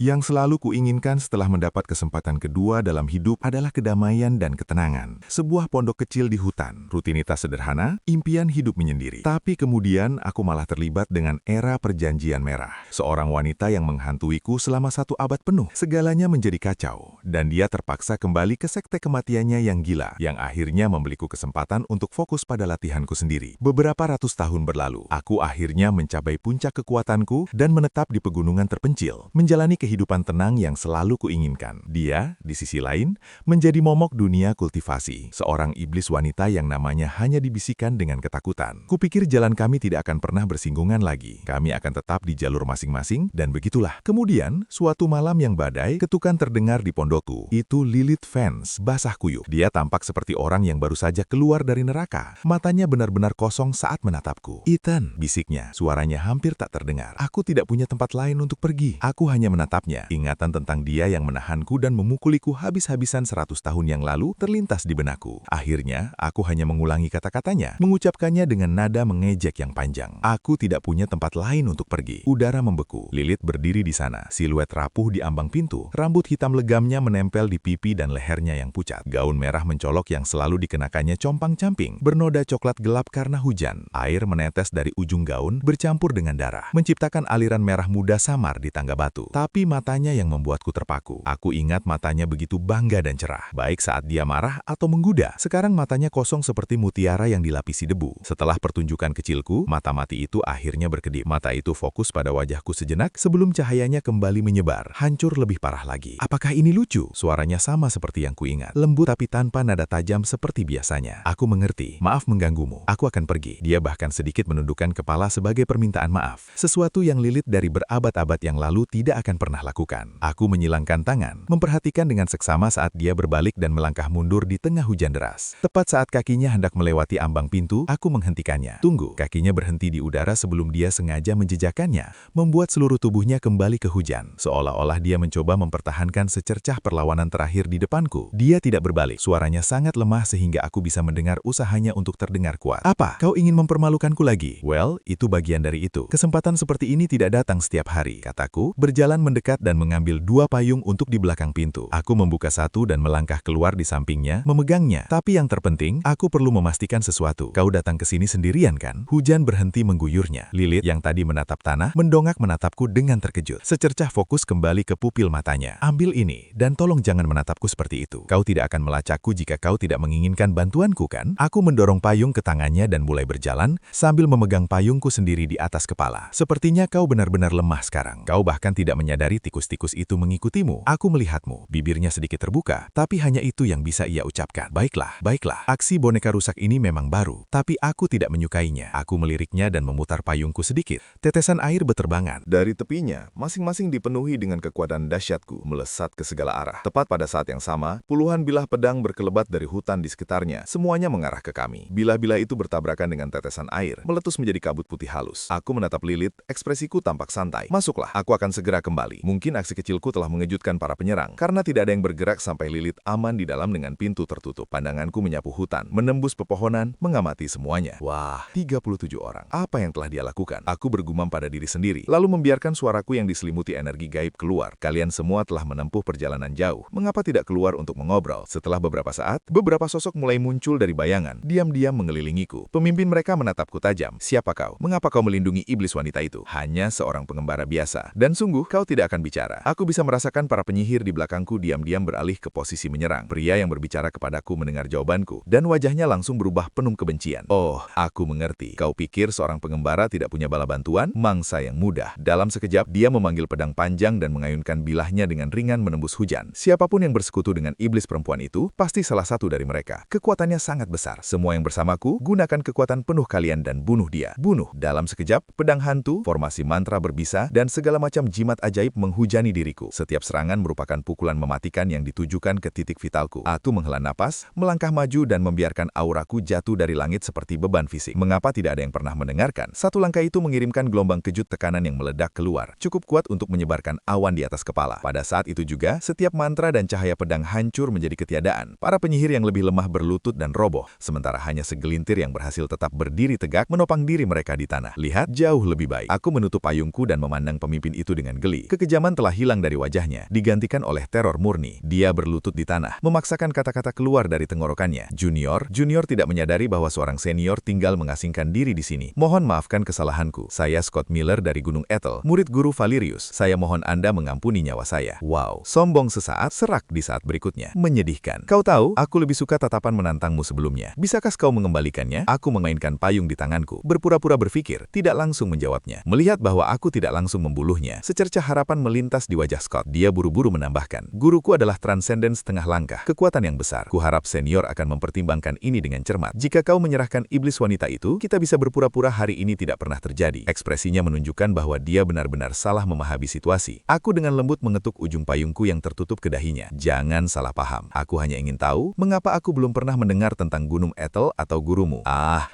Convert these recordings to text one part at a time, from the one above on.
Yang selalu kuinginkan setelah mendapat kesempatan kedua dalam hidup adalah kedamaian dan ketenangan. Sebuah pondok kecil di hutan, rutinitas sederhana, impian hidup menyendiri. Tapi kemudian aku malah terlibat dengan era perjanjian merah. Seorang wanita yang menghantuiku selama 1 abad penuh. Segalanya menjadi kacau, dan dia terpaksa kembali ke sekte kematiannya yang gila, yang akhirnya memberiku kesempatan untuk fokus pada latihanku sendiri. Beberapa ratus tahun berlalu, aku akhirnya mencapai puncak kekuatanku dan menetap di pegunungan terpencil, menjalani kehidupan tenang yang selalu kuinginkan. Dia, di sisi lain, menjadi momok dunia kultivasi, seorang iblis wanita yang namanya hanya dibisikkan dengan ketakutan. Kupikir jalan kami tidak akan pernah bersinggungan lagi. Kami akan tetap di jalur masing-masing, dan begitulah. Kemudian, suatu malam yang badai, ketukan terdengar di pondokku. Itu Lilith Vance, basah kuyup. Dia tampak seperti orang yang baru saja keluar dari neraka. Matanya benar-benar kosong saat menatapku. "Ethan," bisiknya, suaranya hampir tak terdengar. "Aku tidak punya tempat lain untuk pergi." Aku hanya menatapnya. Ingatan tentang dia yang menahanku dan memukuliku habis-habisan 100 tahun yang lalu terlintas di benakku. Akhirnya, aku hanya mengulangi kata-katanya, mengucapkannya dengan nada mengejek yang panjang. "Aku tidak punya tempat lain untuk pergi." Udara membeku. Lilith berdiri di sana, siluet rapuh di ambang pintu. Rambut hitam legamnya menempel di pipi dan lehernya yang pucat. Gaun merah mencolok yang selalu dikenakannya compang-camping, bernoda coklat gelap karena hujan. Air menetes dari ujung gaun bercampur dengan darah, menciptakan aliran merah muda samar di tangga batu. Tapi matanya yang membuatku terpaku. Aku ingat matanya begitu bangga dan cerah, baik saat dia marah atau menggoda. Sekarang matanya kosong seperti mutiara yang dilapisi debu. Setelah pertunjukan kecilku, mata mati itu akhirnya berkedip. Mata itu fokus pada wajahku sejenak sebelum cahayanya kembali menyebar, hancur lebih parah lagi. "Apakah ini lucu?" Suaranya sama seperti yang kuingat, lembut tapi tanpa nada tajam seperti biasanya. "Aku mengerti. Maaf mengganggumu. Aku akan pergi." Dia bahkan sedikit menundukkan kepala sebagai permintaan maaf. Sesuatu yang Lilith dari berabad-abad yang lalu tidak akan pernah lakukan. Aku menyilangkan tangan, memperhatikan dengan seksama saat dia berbalik dan melangkah mundur di tengah hujan deras. Tepat saat kakinya hendak melewati ambang pintu, aku menghentikannya. "Tunggu." Kakinya berhenti di udara sebelum dia sengaja menjejakkannya, membuat seluruh tubuhnya kembali ke hujan. Seolah-olah dia mencoba mempertahankan secercah perlawanan terakhir di depanku. Dia tidak berbalik. Suaranya sangat lemah sehingga aku bisa mendengar usahanya untuk terdengar kuat. "Apa? Kau ingin mempermalukanku lagi?" "Well, itu bagian dari itu. Kesempatan seperti ini tidak datang setiap hari," kataku, berjalan mendekat dan mengambil 2 payung untuk di belakang pintu. Aku membuka satu dan melangkah keluar di sampingnya, memegangnya. "Tapi yang terpenting, aku perlu memastikan sesuatu. Kau datang ke sini sendirian kan?" Hujan berhenti mengguyurnya. Lilith yang tadi menatap tanah, mendongak menatapku dengan terkejut. Secercah fokus kembali ke pupil matanya. "Ambil ini, dan tolong jangan menatapku seperti itu. Kau tidak akan melacakku jika kau tidak menginginkan bantuanku kan?" Aku mendorong payung ke tangannya dan mulai berjalan, sambil memegang payungku sendiri di atas kepala. "Sepertinya kau benar-benar lemah sekarang. Kau bahkan tidak menyadari tikus-tikus itu mengikutimu. Aku melihatmu." Bibirnya sedikit terbuka, tapi hanya itu yang bisa ia ucapkan. "Baiklah, baiklah. Aksi boneka rusak ini memang baru, tapi aku tidak menyukainya." Aku meliriknya dan memutar payungku sedikit. Tetesan air berterbangan. Dari tepinya, masing-masing dipenuhi dengan kekuatan dahsyatku, melesat ke segala arah. Tepat pada saat yang sama, puluhan bilah pedang berkelebat dari hutan di sekitarnya. Semuanya mengarah ke kami. Bilah-bilah itu bertabrakan dengan tetesan air, meletus menjadi kabut putih halus. Aku menatap Lilith, ekspresiku tampak santai. "Masuklah, aku akan segera kembali." Mungkin aksi kecilku telah mengejutkan para penyerang, karena tidak ada yang bergerak sampai Lilith aman di dalam dengan pintu tertutup. Pandanganku menyapu hutan, menembus pepohonan, mengamati semuanya. Wah, 37 orang. Apa yang telah dia lakukan? Aku bergumam pada diri sendiri, lalu membiarkan suaraku yang diselimuti energi gaib keluar. "Kalian semua telah menempuh perjalanan jauh. Mengapa tidak keluar untuk mengobrol?" Setelah beberapa saat, beberapa sosok mulai muncul dari bayangan, diam-diam mengelilingiku. Pemimpin mereka menatapku tajam. "Siapa kau? Mengapa kau melindungi iblis wanita itu?" "Hanya seorang pengembara biasa. Dan sungguh, kau tidak akan bicara." Aku bisa merasakan para penyihir di belakangku diam-diam beralih ke posisi menyerang. Pria yang berbicara kepadaku mendengar jawabanku, dan wajahnya langsung berubah penuh kebencian. "Oh, aku mengerti. Kau pikir seorang pengembara tidak punya bala bantuan? Mangsa yang mudah." Dalam sekejap, dia memanggil pedang panjang dan mengayunkan bilahnya dengan ringan menembus hujan. Siapapun yang bersekutu dengan iblis perempuan itu, pasti salah satu dari mereka. Kekuatannya sangat besar. "Semua yang bersamaku, gunakan kekuatan penuh kalian dan bunuh dia. Bunuh." Dalam sekejap, pedang hantu, formasi mantra berbisa, dan segala macam jimat ajaib menghujani diriku. Setiap serangan merupakan pukulan mematikan yang ditujukan ke titik vitalku. Aku menghela napas, melangkah maju dan membiarkan auraku jatuh dari langit seperti beban fisik. Mengapa tidak ada yang pernah mendengarkan? Satu langkah itu mengirimkan gelombang kejut tekanan yang meledak keluar, cukup kuat untuk menyebarkan awan di atas kepala. Pada saat itu juga, setiap mantra dan cahaya pedang hancur menjadi ketiadaan. Para penyihir yang lebih lemah berlutut dan roboh, sementara hanya segelintir yang berhasil tetap berdiri tegak menopang diri mereka di tanah. Lihat, jauh lebih baik. Aku menutup payungku dan memandang pemimpin itu dengan geli. Kekejaman Kekejaman telah hilang dari wajahnya, digantikan oleh teror murni. Dia berlutut di tanah, memaksakan kata-kata keluar dari tenggorokannya. Junior tidak menyadari bahwa seorang senior tinggal mengasingkan diri di sini. Mohon maafkan kesalahanku. Saya Scott Miller dari Gunung Ethel, murid guru Valerius. Saya mohon Anda mengampuni nyawa saya. Wow, sombong sesaat, serak di saat berikutnya. Menyedihkan. Kau tahu, aku lebih suka tatapan menantangmu sebelumnya. Bisakah kau mengembalikannya? Aku memainkan payung di tanganku, berpura-pura berpikir, tidak langsung menjawabnya. Melihat bahwa aku tidak langsung membuluhnya, secercah harapan melintas di wajah Scott. Dia buru-buru menambahkan, guruku adalah transenden setengah langkah, kekuatan yang besar. Kuharap senior akan mempertimbangkan ini dengan cermat. Jika kau menyerahkan iblis wanita itu, kita bisa berpura-pura hari ini tidak pernah terjadi. Ekspresinya menunjukkan bahwa dia benar-benar salah memahami situasi. Aku dengan lembut mengetuk ujung payungku yang tertutup ke dahinya. Jangan salah paham. Aku hanya ingin tahu, mengapa aku belum pernah mendengar tentang Gunung Ethel atau gurumu.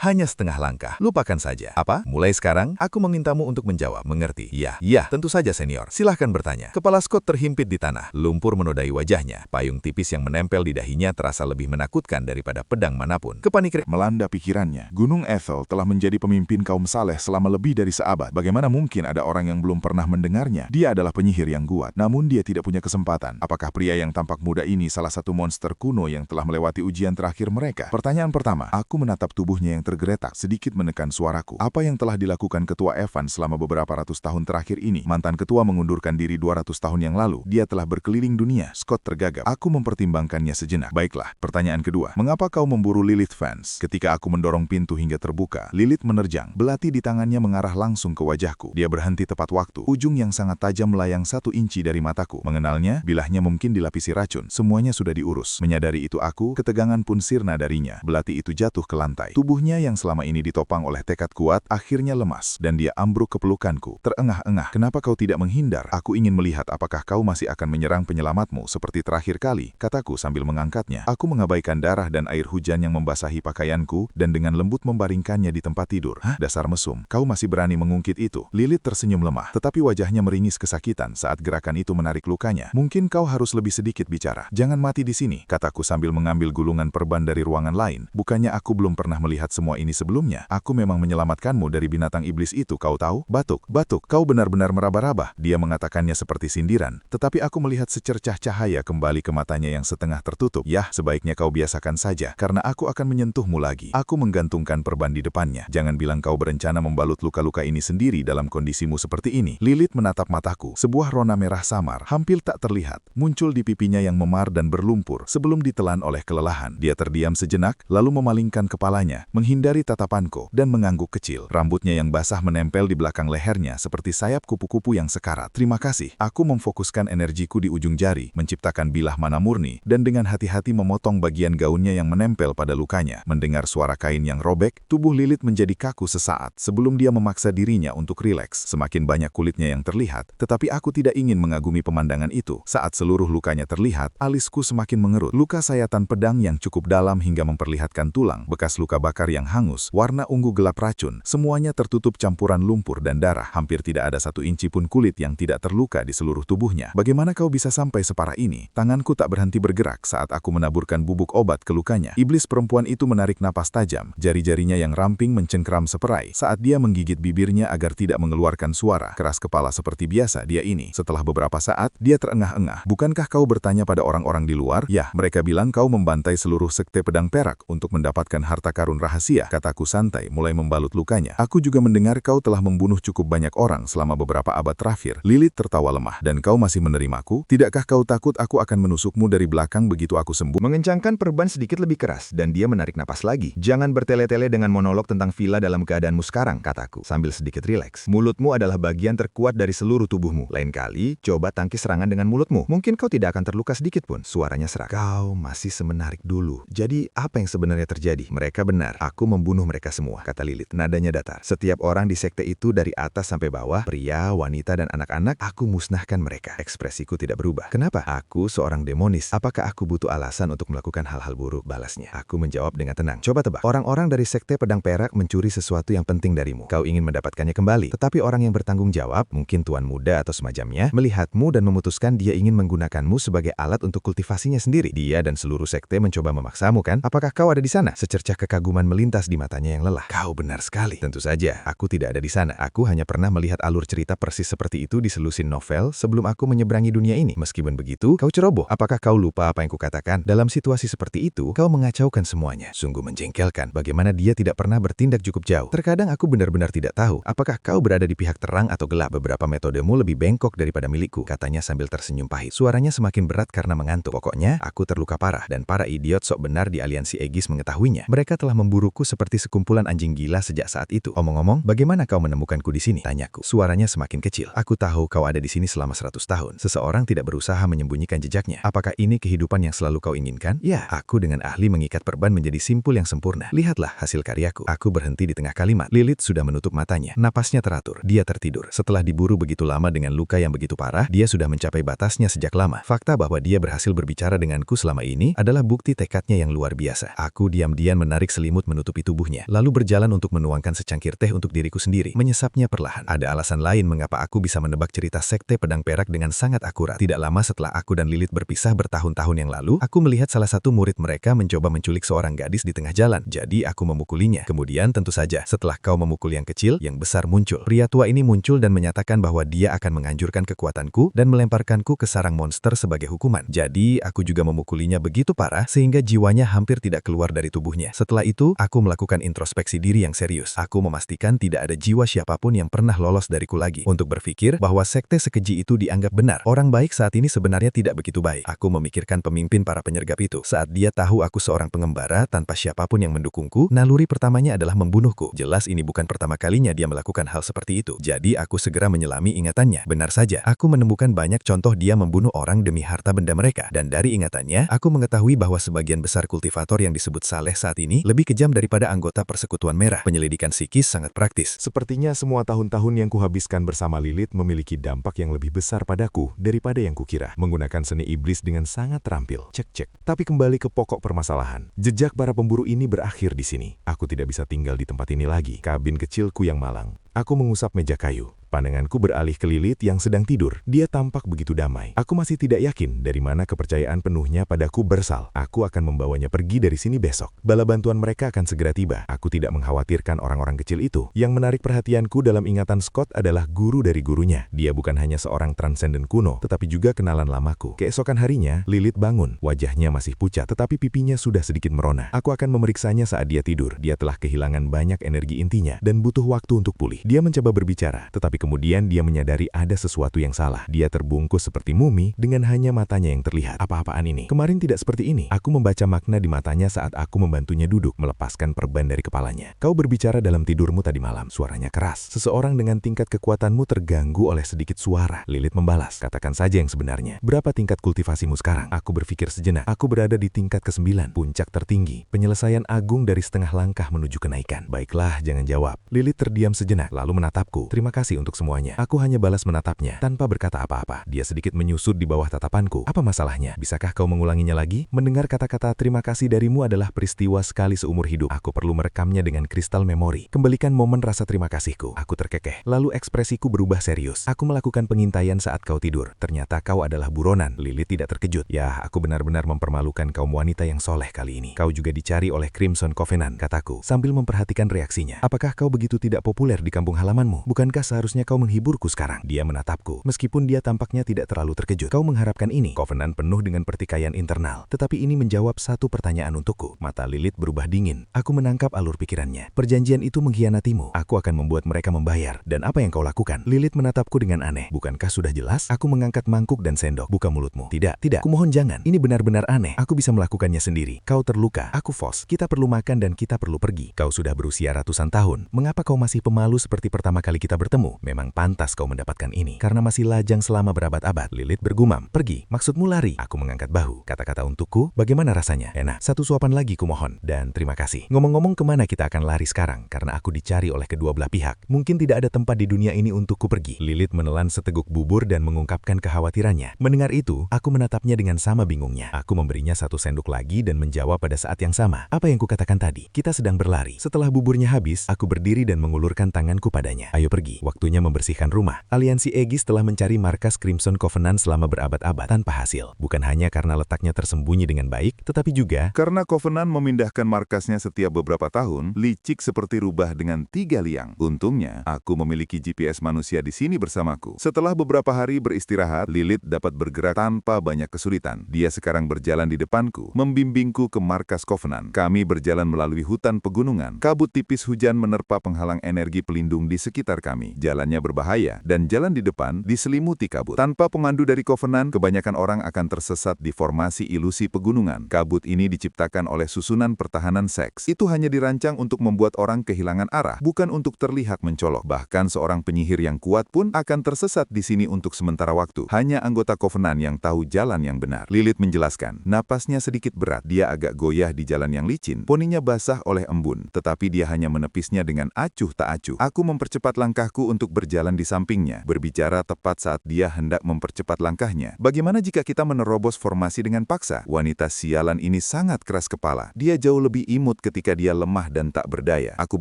Hanya setengah langkah. Lupakan saja. Apa? Mulai sekarang, aku memintamu untuk menjawab. Mengerti? Ya, tentu saja senior. Silahkan bertanya. Kepala Scott terhimpit di tanah. Lumpur menodai wajahnya. Payung tipis yang menempel di dahinya terasa lebih menakutkan daripada pedang manapun. Kepanikan melanda pikirannya. Gunung Ethel telah menjadi pemimpin kaum Saleh selama lebih dari seabad. Bagaimana mungkin ada orang yang belum pernah mendengarnya? Dia adalah penyihir yang kuat, namun dia tidak punya kesempatan. Apakah pria yang tampak muda ini salah satu monster kuno yang telah melewati ujian terakhir mereka? Pertanyaan pertama, aku menatap tubuhnya yang tergeletak, sedikit menekan suaraku. Apa yang telah dilakukan Ketua Evans selama beberapa ratus tahun terakhir ini? Mantan ketua mengundurkan diri 200 tahun yang lalu. Dia telah berkeliling dunia. Scott tergagap. Aku mempertimbangkannya sejenak. Baiklah, pertanyaan kedua. Mengapa kau memburu Lilith Vance? Ketika aku mendorong pintu hingga terbuka, Lilith menerjang. Belati di tangannya mengarah langsung ke wajahku. Dia berhenti tepat waktu. Ujung yang sangat tajam melayang 1 inci dari mataku. Mengenalnya, bilahnya mungkin dilapisi racun. Semuanya sudah diurus. Menyadari itu aku, ketegangan pun sirna darinya. Belati itu jatuh ke lantai. Tubuhnya yang selama ini ditopang oleh tekad kuat, akhirnya lemas. Dan dia ambruk ke pelukanku. Terengah-engah. Kenapa kau tidak menghindar? Aku ingin melihat apakah kau masih akan menyerang penyelamatmu seperti terakhir kali, kataku sambil mengangkatnya. Aku mengabaikan darah dan air hujan yang membasahi pakaianku dan dengan lembut membaringkannya di tempat tidur. Dasar mesum. Kau masih berani mengungkit itu? Lilith tersenyum lemah, tetapi wajahnya meringis kesakitan saat gerakan itu menarik lukanya. Mungkin kau harus lebih sedikit bicara. Jangan mati di sini, kataku sambil mengambil gulungan perban dari ruangan lain. Bukannya aku belum pernah melihat semua ini sebelumnya. Aku memang menyelamatkanmu dari binatang iblis itu, kau tahu? Batuk, kau benar-benar meraba-raba. Dia mengatakannya seperti sindiran, tetapi aku melihat secercah cahaya kembali ke matanya yang setengah tertutup. Yah, sebaiknya kau biasakan saja, karena aku akan menyentuhmu lagi. Aku menggantungkan perban di depannya. Jangan bilang kau berencana membalut luka-luka ini sendiri dalam kondisimu seperti ini. Lilith menatap mataku. Sebuah rona merah samar, hampir tak terlihat, muncul di pipinya yang memar dan berlumpur sebelum ditelan oleh kelelahan. Dia terdiam sejenak, lalu memalingkan kepalanya, menghindari tatapanku, dan mengangguk kecil. Rambutnya yang basah menempel di belakang lehernya seperti sayap kupu-kupu yang sekarat. Terima kasih. Aku memfokuskan energiku di ujung jari, menciptakan bilah mana murni, dan dengan hati-hati memotong bagian gaunnya yang menempel pada lukanya. Mendengar suara kain yang robek, tubuh Lilith menjadi kaku sesaat sebelum dia memaksa dirinya untuk rileks. Semakin banyak kulitnya yang terlihat, tetapi aku tidak ingin mengagumi pemandangan itu. Saat seluruh lukanya terlihat, alisku semakin mengerut. Luka sayatan pedang yang cukup dalam hingga memperlihatkan tulang, bekas luka bakar yang hangus, warna ungu gelap racun, semuanya tertutup campuran lumpur dan darah. Hampir tidak ada 1 inci pun kulit yang tidak terluka di seluruh tubuhnya. Bagaimana kau bisa sampai separah ini? Tanganku tak berhenti bergerak saat aku menaburkan bubuk obat ke lukanya. Iblis perempuan itu menarik napas tajam, jari-jarinya yang ramping mencengkram seperai saat dia menggigit bibirnya agar tidak mengeluarkan suara. Keras kepala seperti biasa dia ini. Setelah beberapa saat, dia terengah-engah. Bukankah kau bertanya pada orang-orang di luar? Ya, mereka bilang kau membantai seluruh sekte pedang perak untuk mendapatkan harta karun rahasia, kataku santai mulai membalut lukanya. Aku juga mendengar kau telah membunuh cukup banyak orang selama beberapa abad terakhir. Lilith tertawa lemah. Dan kau masih menerimaku? Tidakkah kau takut aku akan menusukmu dari belakang begitu aku sembuh? Mengencangkan perban sedikit lebih keras, dan dia menarik napas lagi. Jangan bertele-tele dengan monolog tentang villa dalam keadaanmu sekarang, kataku, sambil sedikit rileks. Mulutmu adalah bagian terkuat dari seluruh tubuhmu. Lain kali, coba tangkis serangan dengan mulutmu. Mungkin kau tidak akan terluka sedikit pun. Suaranya serak. Kau masih semenarik dulu. Jadi, apa yang sebenarnya terjadi? Mereka benar. Aku membunuh mereka semua, kata Lilith. Nadanya datar. Setiap orang di sekte itu dari atas sampai bawah, pria, wanita, dan anak-anak, aku musnahkan mereka. Ekspresiku tidak berubah. Kenapa? Aku seorang demonis. Apakah aku butuh alasan untuk melakukan hal-hal buruk? Balasnya. Aku menjawab dengan tenang. Coba tebak. Orang-orang dari sekte pedang perak mencuri sesuatu yang penting darimu. Kau ingin mendapatkannya kembali. Tetapi orang yang bertanggung jawab, mungkin tuan muda atau semacamnya, melihatmu dan memutuskan dia ingin menggunakanmu sebagai alat untuk kultivasinya sendiri. Dia dan seluruh sekte mencoba memaksamu, kan? Apakah kau ada di sana? Secercah kekaguman melintas di matanya yang lelah. Kau benar sekali. Tentu saja, aku tidak ada di sana. Aku hanya pernah melihat alur cerita persis seperti itu di seluruh terusin novel sebelum aku menyeberangi dunia ini. Meskipun begitu, kau ceroboh. Apakah kau lupa apa yang kukatakan? Dalam situasi seperti itu, kau mengacaukan semuanya. Sungguh menjengkelkan bagaimana dia tidak pernah bertindak cukup jauh. Terkadang aku benar-benar tidak tahu apakah kau berada di pihak terang atau gelap. Beberapa metodemu lebih bengkok daripada milikku, katanya sambil tersenyum pahit. Suaranya semakin berat karena mengantuk. Pokoknya, aku terluka parah dan para idiot sok benar di aliansi Aegis mengetahuinya. Mereka telah memburuku seperti sekumpulan anjing gila sejak saat itu. Omong-omong, bagaimana kau menemukanku di sini? Tanyaku. Suaranya semakin kecil. Aku tahu kau ada di sini selama 100 tahun. Seseorang tidak berusaha menyembunyikan jejaknya. Apakah ini kehidupan yang selalu kau inginkan? Ya, aku dengan ahli mengikat perban menjadi simpul yang sempurna. Lihatlah hasil karyaku. Aku berhenti di tengah kalimat. Lilith sudah menutup matanya. Napasnya teratur. Dia tertidur. Setelah diburu begitu lama dengan luka yang begitu parah, dia sudah mencapai batasnya sejak lama. Fakta bahwa dia berhasil berbicara denganku selama ini adalah bukti tekadnya yang luar biasa. Aku diam-diam menarik selimut menutupi tubuhnya, lalu berjalan untuk menuangkan secangkir teh untuk diriku sendiri, menyesapnya perlahan. Ada alasan lain mengapa aku bisa menebak cerita sekte pedang perak dengan sangat akurat. Tidak lama setelah aku dan Lilith berpisah bertahun-tahun yang lalu, aku melihat salah satu murid mereka mencoba menculik seorang gadis di tengah jalan. Jadi aku memukulinya. Kemudian tentu saja, setelah kau memukul yang kecil, yang besar muncul. Pria tua ini muncul dan menyatakan bahwa dia akan menghancurkan kekuatanku dan melemparkanku ke sarang monster sebagai hukuman. Jadi aku juga memukulinya begitu parah sehingga jiwanya hampir tidak keluar dari tubuhnya. Setelah itu, aku melakukan introspeksi diri yang serius. Aku memastikan tidak ada jiwa siapapun yang pernah lolos dariku lagi. Untuk berpikir bahwa sekte sekeji itu dianggap benar. Orang baik saat ini sebenarnya tidak begitu baik. Aku memikirkan pemimpin para penyergap itu. Saat dia tahu aku seorang pengembara tanpa siapapun yang mendukungku, naluri pertamanya adalah membunuhku. Jelas ini bukan pertama kalinya dia melakukan hal seperti itu. Jadi aku segera menyelami ingatannya. Benar saja, aku menemukan banyak contoh dia membunuh orang demi harta benda mereka. Dan dari ingatannya, aku mengetahui bahwa sebagian besar kultivator yang disebut saleh saat ini lebih kejam daripada anggota Persekutuan Merah. Penyelidikan psikis sangat praktis. Sepertinya semua tahun-tahun yang kuhabiskan bersama Lilith memiliki dampak yang lebih besar padaku daripada yang kukira. Menggunakan seni iblis dengan sangat terampil. Cek-cek. Tapi kembali ke pokok permasalahan. Jejak para pemburu ini berakhir di sini. Aku tidak bisa tinggal di tempat ini lagi. Kabin kecilku yang malang. Aku mengusap meja kayu. Pandanganku beralih ke Lilith yang sedang tidur. Dia tampak begitu damai. Aku masih tidak yakin dari mana kepercayaan penuhnya padaku berasal. Aku akan membawanya pergi dari sini besok. Bala bantuan mereka akan segera tiba. Aku tidak mengkhawatirkan orang-orang kecil itu. Yang menarik perhatianku dalam ingatan Scott adalah guru dari gurunya. Dia bukan hanya seorang transenden kuno, tetapi juga kenalan lamaku. Keesokan harinya, Lilith bangun. Wajahnya masih pucat, tetapi pipinya sudah sedikit merona. Aku akan memeriksanya saat dia tidur. Dia telah kehilangan banyak energi intinya dan butuh waktu untuk pulih. Dia mencoba berbicara, tetapi kemudian dia menyadari ada sesuatu yang salah. Dia terbungkus seperti mumi dengan hanya matanya yang terlihat. Apa-apaan ini? Kemarin tidak seperti ini. Aku membaca makna di matanya saat aku membantunya duduk, melepaskan perban dari kepalanya. Kau berbicara dalam tidurmu tadi malam. Suaranya keras. Seseorang dengan tingkat kekuatanmu terganggu oleh sedikit suara. Lilith membalas. Katakan saja yang sebenarnya. Berapa tingkat kultivasimu sekarang? Aku berpikir sejenak. Aku berada di tingkat ke-9. Puncak tertinggi. Penyelesaian agung dari setengah langkah menuju kenaikan. Baiklah, jangan jawab. Lilith terdiam sejenak, lalu menatapku. Terima kasih untuk semuanya. Aku hanya balas menatapnya, tanpa berkata apa-apa. Dia sedikit menyusut di bawah tatapanku. Apa masalahnya? Bisakah kau mengulanginya lagi? Mendengar kata-kata terima kasih darimu adalah peristiwa sekali seumur hidup. Aku perlu merekamnya dengan kristal memori. Kembalikan momen rasa terima kasihku. Aku terkekeh. Lalu ekspresiku berubah serius. Aku melakukan pengintaian saat kau tidur. Ternyata kau adalah buronan. Lilith tidak terkejut. Ya, aku benar-benar mempermalukan kaum wanita yang soleh kali ini. Kau juga dicari oleh Crimson Covenant, kataku, sambil memperhatikan reaksinya. Apakah kau begitu tidak populer di kampung halamanmu? Bukankah seharusnya kau menghiburku sekarang? Dia menatapku. Meskipun dia tampaknya tidak terlalu terkejut. Kau mengharapkan ini? Covenant penuh dengan pertikaian internal. Tetapi ini menjawab satu pertanyaan untukku. Mata Lilith berubah dingin. Aku menangkap alur pikirannya. Perjanjian itu mengkhianatimu. Aku akan membuat mereka membayar. Dan apa yang kau lakukan? Lilith menatapku dengan aneh. Bukankah sudah jelas? Aku mengangkat mangkuk dan sendok. Buka mulutmu. Tidak, tidak. Kumohon jangan. Ini benar-benar aneh. Aku bisa melakukannya sendiri. Kau terluka. Aku Vos. Kita perlu makan dan kita perlu pergi. Kau sudah berusia ratusan tahun. Mengapa kau masih pemalu seperti pertama kali kita bertemu? Memang pantas kau mendapatkan ini. Karena masih lajang selama berabad-abad. Lilith bergumam. Pergi. Maksudmu lari? Aku mengangkat bahu. Kata-kata untukku, bagaimana rasanya? Enak. Satu suapan lagi kumohon. Dan terima kasih. Ngomong-ngomong, kemana kita akan lari sekarang? Karena aku dicari oleh kedua belah pihak. Mungkin tidak ada tempat di dunia ini untukku pergi. Lilith menelan seteguk bubur dan mengungkapkan kekhawatirannya. Mendengar itu, aku menatapnya dengan sama bingungnya. Aku memberinya satu sendok lagi dan menjawab pada saat yang sama. Apa yang kukatakan tadi? Kita sedang berlari. Setelah buburnya habis, aku berdiri dan mengulurkan tangan tanganku padanya. Ayo pergi, waktunya membersihkan rumah. Aliansi Aegis telah mencari markas Crimson Covenant selama berabad-abad tanpa hasil. Bukan hanya karena letaknya tersembunyi dengan baik, tetapi juga Karena Covenant memindahkan markasnya setiap beberapa tahun, licik seperti rubah dengan 3 liang. Untungnya, aku memiliki GPS manusia di sini bersamaku. Setelah beberapa hari beristirahat, Lilith dapat bergerak tanpa banyak kesulitan. Dia sekarang berjalan di depanku, membimbingku ke markas Covenant. Kami berjalan melalui hutan pegunungan. Kabut tipis hujan menerpa penghalang energi pelindung di sekitar kami. Jalannya berbahaya, dan jalan di depan diselimuti kabut. Tanpa pemandu dari Covenant, kebanyakan orang akan tersesat di formasi ilusi pegunungan. Kabut ini diciptakan oleh susunan pertahanan seks. Itu hanya dirancang untuk membuat orang kehilangan arah, bukan untuk terlihat mencolok. Bahkan seorang penyihir yang kuat pun akan tersesat di sini untuk sementara waktu. Hanya anggota Covenant yang tahu jalan yang benar. Lilith menjelaskan, napasnya sedikit berat. Dia agak goyah di jalan yang licin. Poninya basah oleh embun, tetapi dia hanya menepisnya dengan acuh tak acuh. Aku mempercepat langkahku untuk berjalan di sampingnya, berbicara tepat saat dia hendak mempercepat langkahnya. Bagaimana jika kita menerobos formasi dengan paksa? Wanita sialan ini sangat keras kepala. Dia jauh lebih imut ketika dia lemah dan tak berdaya. Aku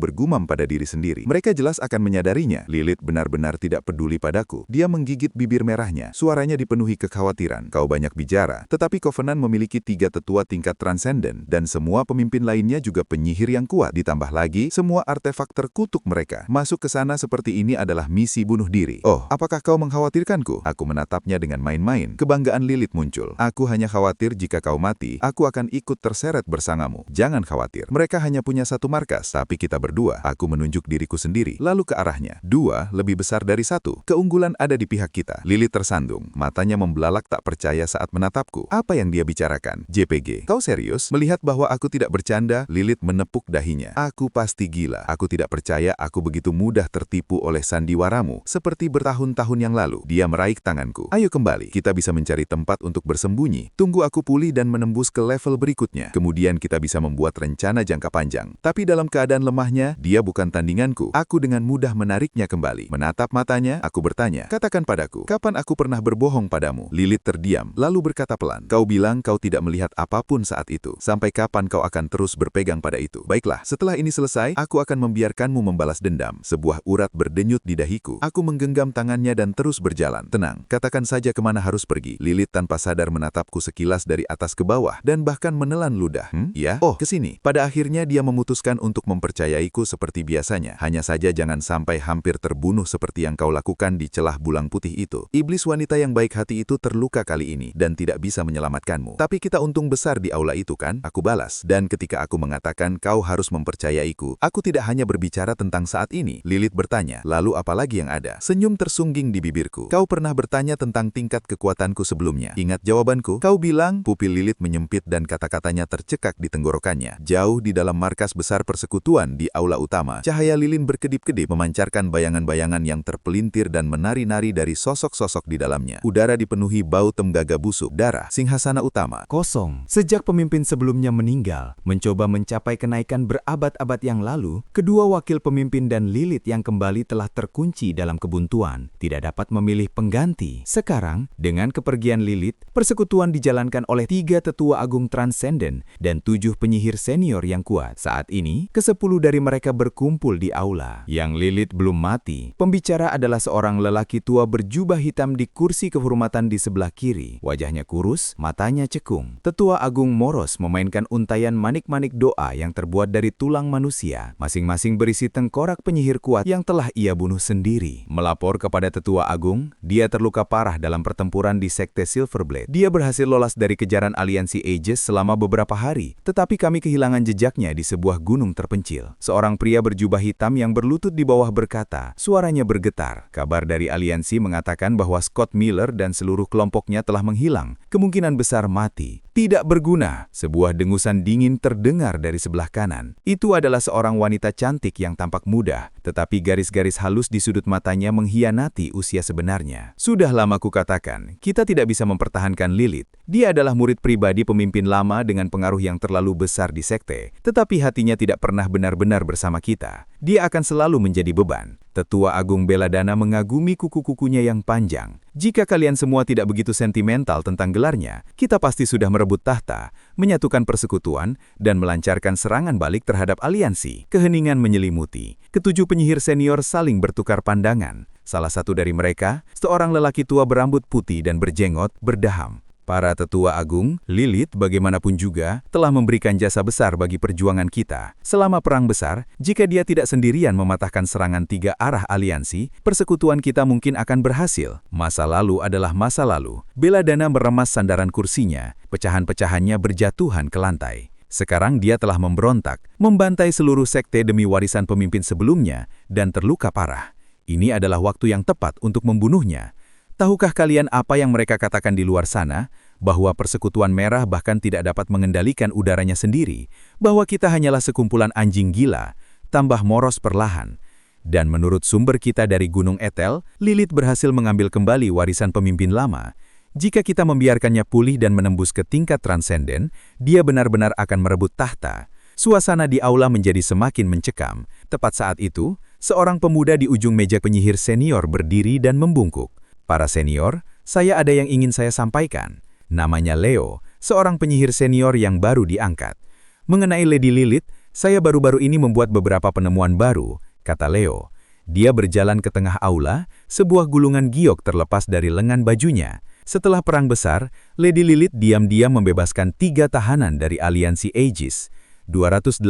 bergumam pada diri sendiri. Mereka jelas akan menyadarinya. Lilith benar-benar tidak peduli padaku. Dia menggigit bibir merahnya. Suaranya dipenuhi kekhawatiran. Kau banyak bicara, tetapi Covenant memiliki 3 tetua tingkat transenden, dan semua pemimpin lainnya juga penyihir yang kuat. Ditambah lagi, semua artefak terkutuk mereka. Masuk ke sana seperti ini adalah misi bunuh diri. Oh, apakah kau mengkhawatirkanku? Aku menatapnya dengan main-main. Kebanggaan Lilith muncul. Aku hanya khawatir jika kau mati, aku akan ikut terseret bersamamu. Jangan khawatir. Mereka hanya punya 1 markas, tapi kita berdua. Aku menunjuk diriku sendiri, lalu ke arahnya. 2 lebih besar dari 1. Keunggulan ada di pihak kita. Lilith tersandung. Matanya membelalak tak percaya saat menatapku. Apa yang dia bicarakan? JPG. Kau serius? Melihat bahwa aku tidak bercanda, Lilith menepuk dahinya. Aku pasti gila. Aku tidak percaya aku begitu mudah tertipu oleh sandiwaramu, seperti bertahun-tahun yang lalu. Dia meraih tanganku. Ayo kembali. Kita bisa mencari tempat untuk bersembunyi. Tunggu aku pulih dan menembus ke level berikutnya. Kemudian kita bisa membuat rencana jangka panjang. Tapi dalam keadaan lemahnya, dia bukan tandinganku. Aku dengan mudah menariknya kembali. Menatap matanya, aku bertanya, katakan padaku, kapan aku pernah berbohong padamu? Lilith terdiam, lalu berkata pelan, kau bilang kau tidak melihat apapun saat itu. Sampai kapan kau akan terus berpegang pada itu? Baiklah, setelah ini selesai, aku akan membiarkanmu membalas dendam. Sebuah urat berdenyut di dahiku. Aku menggenggam tangannya dan terus berjalan. Tenang, katakan saja kemana harus pergi. Lilith tanpa sadar menatapku sekilas dari atas ke bawah, dan bahkan menelan ludah. Ya? Oh, kesini. Pada akhirnya dia memutuskan untuk mempercayaiku seperti biasanya. Hanya saja jangan sampai hampir terbunuh seperti yang kau lakukan di celah bulang putih itu. Iblis wanita yang baik hati itu terluka kali ini, dan tidak bisa menyelamatkanmu. Tapi kita untung besar di aula itu kan? Aku balas. Dan ketika aku mengatakan kau harus mempercayaiku, aku tidak hanya berbicara tentang saat ini. Lilith bertanya, lalu apa lagi yang ada? Senyum tersungging di bibirku. Kau pernah bertanya tentang tingkat kekuatanku sebelumnya. Ingat jawabanku? Kau bilang, pupil Lilith menyempit dan kata-katanya tercekak di tenggorokannya. Jauh di dalam markas besar persekutuan di aula utama, cahaya lilin berkedip-kedip memancarkan bayangan-bayangan yang terpelintir dan menari-nari dari sosok-sosok di dalamnya. Udara dipenuhi bau tembaga busuk. Darah, singhasana utama kosong. Sejak pemimpin sebelumnya meninggal, mencoba mencapai kenaikan berabad-abad yang lalu, kedua wakil pemimpin dan Lilith yang kembali telah terkunci dalam kebuntuan, tidak dapat memilih pengganti. Sekarang, dengan kepergian Lilith, persekutuan dijalankan oleh 3 tetua agung transenden dan 7 penyihir senior yang kuat. Saat ini, ke-10 dari mereka berkumpul di aula. Yang Lilith belum mati. Pembicara adalah seorang lelaki tua berjubah hitam di kursi kehormatan di sebelah kiri. Wajahnya kurus, matanya cekung. Tetua Agung Moros memainkan untayan manik-manik doa yang terbuat dari tulang manusia, masing-masing berisi tengkorak penyihir kuat yang telah ia bunuh sendiri. Melapor kepada Tetua Agung, dia terluka parah dalam pertempuran di Sekte Silverblade. Dia berhasil lolos dari kejaran aliansi Aegis selama beberapa hari, tetapi kami kehilangan jejaknya di sebuah gunung terpencil. Seorang pria berjubah hitam yang berlutut di bawah berkata, suaranya bergetar. Kabar dari aliansi mengatakan bahwa Scott Miller dan seluruh kelompoknya telah menghilang, kemungkinan besar mati. Tidak berguna. Sebuah dengusan dingin terdengar dari sebelah kanan. Itu adalah seorang wanita cantik yang tampak muda, tetapi garis-garis halus di sudut matanya mengkhianati usia sebenarnya. Sudah lama kukatakan, kita tidak bisa mempertahankan Lilith. Dia adalah murid pribadi pemimpin lama dengan pengaruh yang terlalu besar di sekte, tetapi hatinya tidak pernah benar-benar bersama kita. Dia akan selalu menjadi beban. Tetua Agung Belladonna mengagumi kuku-kukunya yang panjang. Jika kalian semua tidak begitu sentimental tentang gelarnya, kita pasti sudah merebut tahta, menyatukan persekutuan, dan melancarkan serangan balik terhadap aliansi. Keheningan menyelimuti. Ketujuh penyihir senior saling bertukar pandangan. Salah satu dari mereka, seorang lelaki tua berambut putih dan berjenggot, berdaham. Para tetua agung, Lilith bagaimanapun juga, telah memberikan jasa besar bagi perjuangan kita. Selama perang besar, jika dia tidak sendirian mematahkan serangan 3 arah aliansi, persekutuan kita mungkin akan berhasil. Masa lalu adalah masa lalu. Belladonna meremas sandaran kursinya, pecahan-pecahannya berjatuhan ke lantai. Sekarang dia telah memberontak, membantai seluruh sekte demi warisan pemimpin sebelumnya, dan terluka parah. Ini adalah waktu yang tepat untuk membunuhnya. Tahukah kalian apa yang mereka katakan di luar sana? Bahwa persekutuan merah bahkan tidak dapat mengendalikan udaranya sendiri, bahwa kita hanyalah sekumpulan anjing gila, tambah moros perlahan. Dan menurut sumber kita dari Gunung Ethel, Lilith berhasil mengambil kembali warisan pemimpin lama. Jika kita membiarkannya pulih dan menembus ke tingkat transenden, dia benar-benar akan merebut tahta. Suasana di aula menjadi semakin mencekam. Tepat saat itu, seorang pemuda di ujung meja penyihir senior berdiri dan membungkuk. Para senior, saya ada yang ingin saya sampaikan. Namanya Leo, seorang penyihir senior yang baru diangkat. Mengenai Lady Lilith, saya baru-baru ini membuat beberapa penemuan baru, kata Leo. Dia berjalan ke tengah aula, sebuah gulungan giok terlepas dari lengan bajunya. Setelah perang besar, Lady Lilith diam-diam membebaskan 3 tahanan dari aliansi Aegis. 280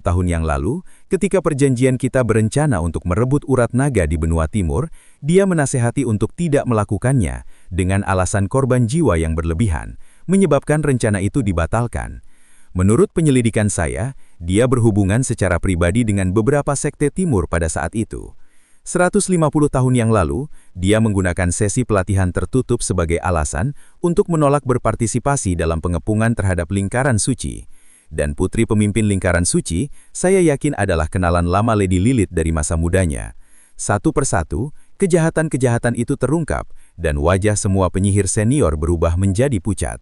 tahun yang lalu, ketika perjanjian kita berencana untuk merebut urat naga di benua timur, dia menasehati untuk tidak melakukannya dengan alasan korban jiwa yang berlebihan, menyebabkan rencana itu dibatalkan. Menurut penyelidikan saya, dia berhubungan secara pribadi dengan beberapa sekte timur pada saat itu. 150 tahun yang lalu, dia menggunakan sesi pelatihan tertutup sebagai alasan untuk menolak berpartisipasi dalam pengepungan terhadap lingkaran suci. Dan putri pemimpin lingkaran suci, saya yakin adalah kenalan lama Lady Lilith dari masa mudanya. Satu persatu, kejahatan-kejahatan itu terungkap, dan wajah semua penyihir senior berubah menjadi pucat.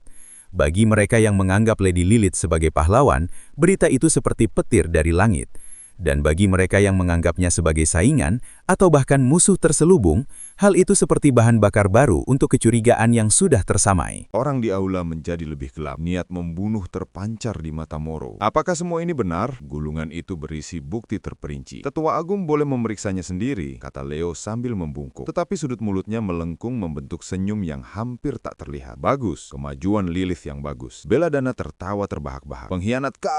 Bagi mereka yang menganggap Lady Lilith sebagai pahlawan, berita itu seperti petir dari langit. Dan bagi mereka yang menganggapnya sebagai saingan, atau bahkan musuh terselubung, hal itu seperti bahan bakar baru untuk kecurigaan yang sudah tersamai. Orang di aula menjadi lebih gelap. Niat membunuh terpancar di mata Moro. Apakah semua ini benar? Gulungan itu berisi bukti terperinci. Tetua Agung boleh memeriksanya sendiri, kata Leo sambil membungkuk. Tetapi sudut mulutnya melengkung membentuk senyum yang hampir tak terlihat. Bagus, kemajuan Lilith yang bagus. Belladonna tertawa terbahak-bahak. Pengkhianat kau!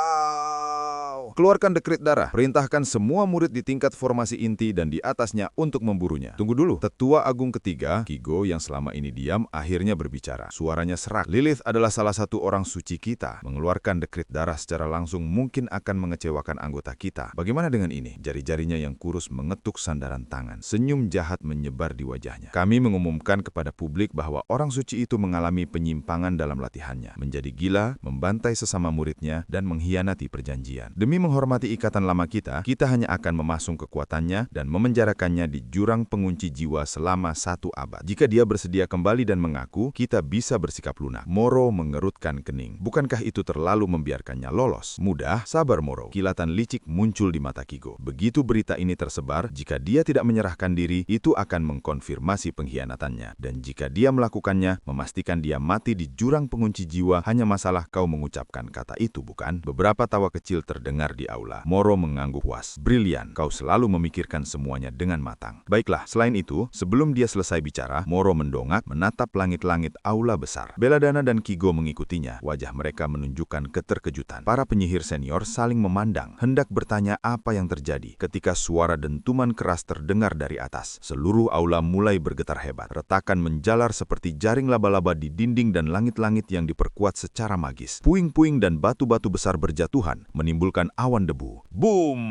Keluarkan dekret darah. Perintahkan semua murid di tingkat formasi inti dan di atasnya untuk memburunya. Tunggu dulu. Tetua Agung ketiga, Kigo yang selama ini diam, akhirnya berbicara. Suaranya serak. Lilith adalah salah satu orang suci kita. Mengeluarkan dekret darah secara langsung mungkin akan mengecewakan anggota kita. Bagaimana dengan ini? Jari-jarinya yang kurus mengetuk sandaran tangan. Senyum jahat menyebar di wajahnya. Kami mengumumkan kepada publik bahwa orang suci itu mengalami penyimpangan dalam latihannya. Menjadi gila, membantai sesama muridnya, dan mengkhianati perjanjian. Demi menghormati ikatan lama kita hanya akan memasung kekuatannya dan memenjarakannya di jurang pengunci jiwa selama 1 abad. Jika dia bersedia kembali dan mengaku, kita bisa bersikap lunak. Moro mengerutkan kening. Bukankah itu terlalu membiarkannya lolos? Mudah, sabar Moro. Kilatan licik muncul di mata Kigo. Begitu berita ini tersebar, jika dia tidak menyerahkan diri, itu akan mengkonfirmasi pengkhianatannya. Dan jika dia melakukannya, memastikan dia mati di jurang pengunci jiwa, hanya masalah kau mengucapkan kata itu, bukan? Beberapa tawa kecil terdengar di aula. Moro mengangguk puas. Brilian, kau selalu memikirkan semuanya dengan matang. Baiklah, selain itu, sebelum dia selesai bicara, Moro mendongak, menatap langit-langit aula besar. Belladonna dan Kigo mengikutinya. Wajah mereka menunjukkan keterkejutan. Para penyihir senior saling memandang, hendak bertanya apa yang terjadi. Ketika suara dentuman keras terdengar dari atas, seluruh aula mulai bergetar hebat. Retakan menjalar seperti jaring laba-laba di dinding dan langit-langit yang diperkuat secara magis. Puing-puing dan batu-batu besar berjatuhan, menimbulkan awan debu. Boom!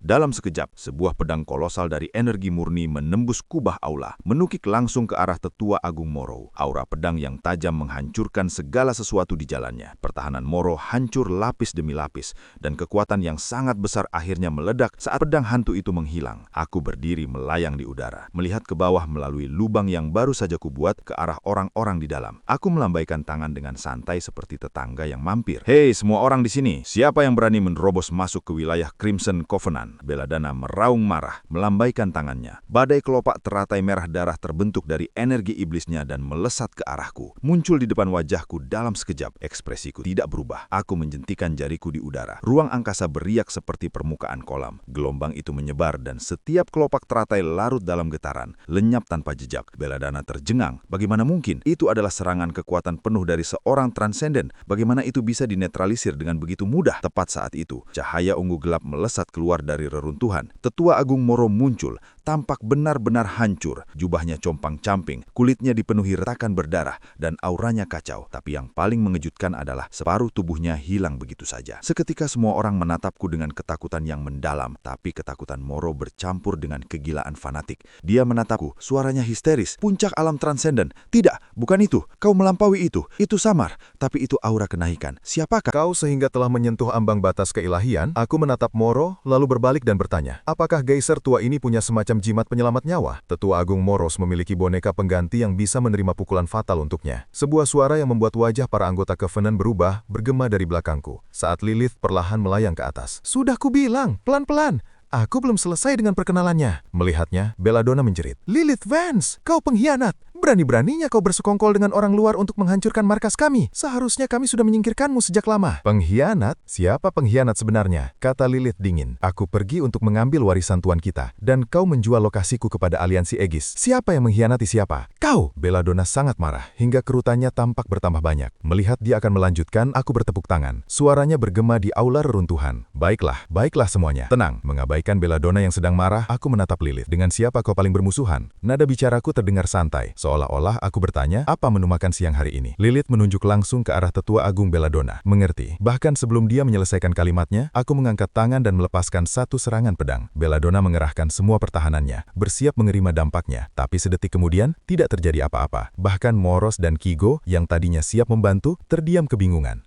Dalam sekejap, sebuah pedang kolosal dari energi murni menembus kubah aula, menukik langsung ke arah Tetua Agung Moro. Aura pedang yang tajam menghancurkan segala sesuatu di jalannya. Pertahanan Moro hancur lapis demi lapis, dan kekuatan yang sangat besar akhirnya meledak saat pedang hantu itu menghilang. Aku berdiri melayang di udara, melihat ke bawah melalui lubang yang baru saja kubuat ke arah orang-orang di dalam. Aku melambaikan tangan dengan santai seperti tetangga yang mampir. Hei, semua orang di sini, siapa yang berani menerobos menerobos masuk ke wilayah Crimson Covenant. Belladonna meraung marah, melambaikan tangannya. Badai kelopak teratai merah darah terbentuk dari energi iblisnya dan melesat ke arahku. Muncul di depan wajahku dalam sekejap. Ekspresiku tidak berubah. Aku menjentikan jariku di udara. Ruang angkasa beriak seperti permukaan kolam. Gelombang itu menyebar dan setiap kelopak teratai larut dalam getaran, lenyap tanpa jejak. Belladonna terjengang. Bagaimana mungkin? Itu adalah serangan kekuatan penuh dari seorang transenden. Bagaimana itu bisa dinetralisir dengan begitu mudah? Tepat saat itu, cahaya ungu gelap melesat keluar dari reruntuhan. Tetua Agung Moro muncul, tampak benar-benar hancur. Jubahnya compang-camping, kulitnya dipenuhi retakan berdarah, dan auranya kacau. Tapi yang paling mengejutkan adalah separuh tubuhnya hilang begitu saja. Seketika semua orang menatapku dengan ketakutan yang mendalam, tapi ketakutan Moro bercampur dengan kegilaan fanatik. Dia menatapku, suaranya histeris. Puncak alam transenden. Tidak, bukan itu. Kau melampaui itu. Itu samar, tapi itu aura kenaikan. Siapakah Kau sehingga telah menyentuh ambang batas keilahian? Aku menatap Moro, lalu berbalik dan bertanya, apakah geyser tua ini punya semacam jimat penyelamat nyawa? Tetua Agung Moros memiliki boneka pengganti yang bisa menerima pukulan fatal untuknya. Sebuah suara yang membuat wajah para anggota Covenant berubah, bergema dari belakangku, saat Lilith perlahan melayang ke atas. Sudah kubilang, pelan-pelan. Aku belum selesai dengan perkenalannya. Melihatnya, Belladonna menjerit. Lilith Vance, kau pengkhianat. Berani-beraninya kau bersekongkol dengan orang luar untuk menghancurkan markas kami. Seharusnya kami sudah menyingkirkanmu sejak lama. Pengkhianat? Siapa pengkhianat sebenarnya? Kata Lilith dingin. Aku pergi untuk mengambil warisan tuan kita, dan kau menjual lokasiku kepada aliansi Aegis. Siapa yang mengkhianati siapa? Kau! Belladonna sangat marah, hingga kerutannya tampak bertambah banyak. Melihat dia akan melanjutkan, aku bertepuk tangan. Suaranya bergema di aula reruntuhan. Baiklah, baiklah semuanya. Tenang, mengabaikan Belladonna yang sedang marah, aku menatap Lilith. Dengan siapa kau paling bermusuhan? Nada bicaraku terdengar santai. Seolah-olah aku bertanya, apa menu makan siang hari ini? Lilith menunjuk langsung ke arah Tetua Agung Belladonna. Mengerti. Bahkan sebelum dia menyelesaikan kalimatnya, aku mengangkat tangan dan melepaskan satu serangan pedang. Belladonna mengerahkan semua pertahanannya, bersiap menerima dampaknya. Tapi sedetik kemudian, tidak terjadi apa-apa. Bahkan Moros dan Kigo, yang tadinya siap membantu, terdiam kebingungan.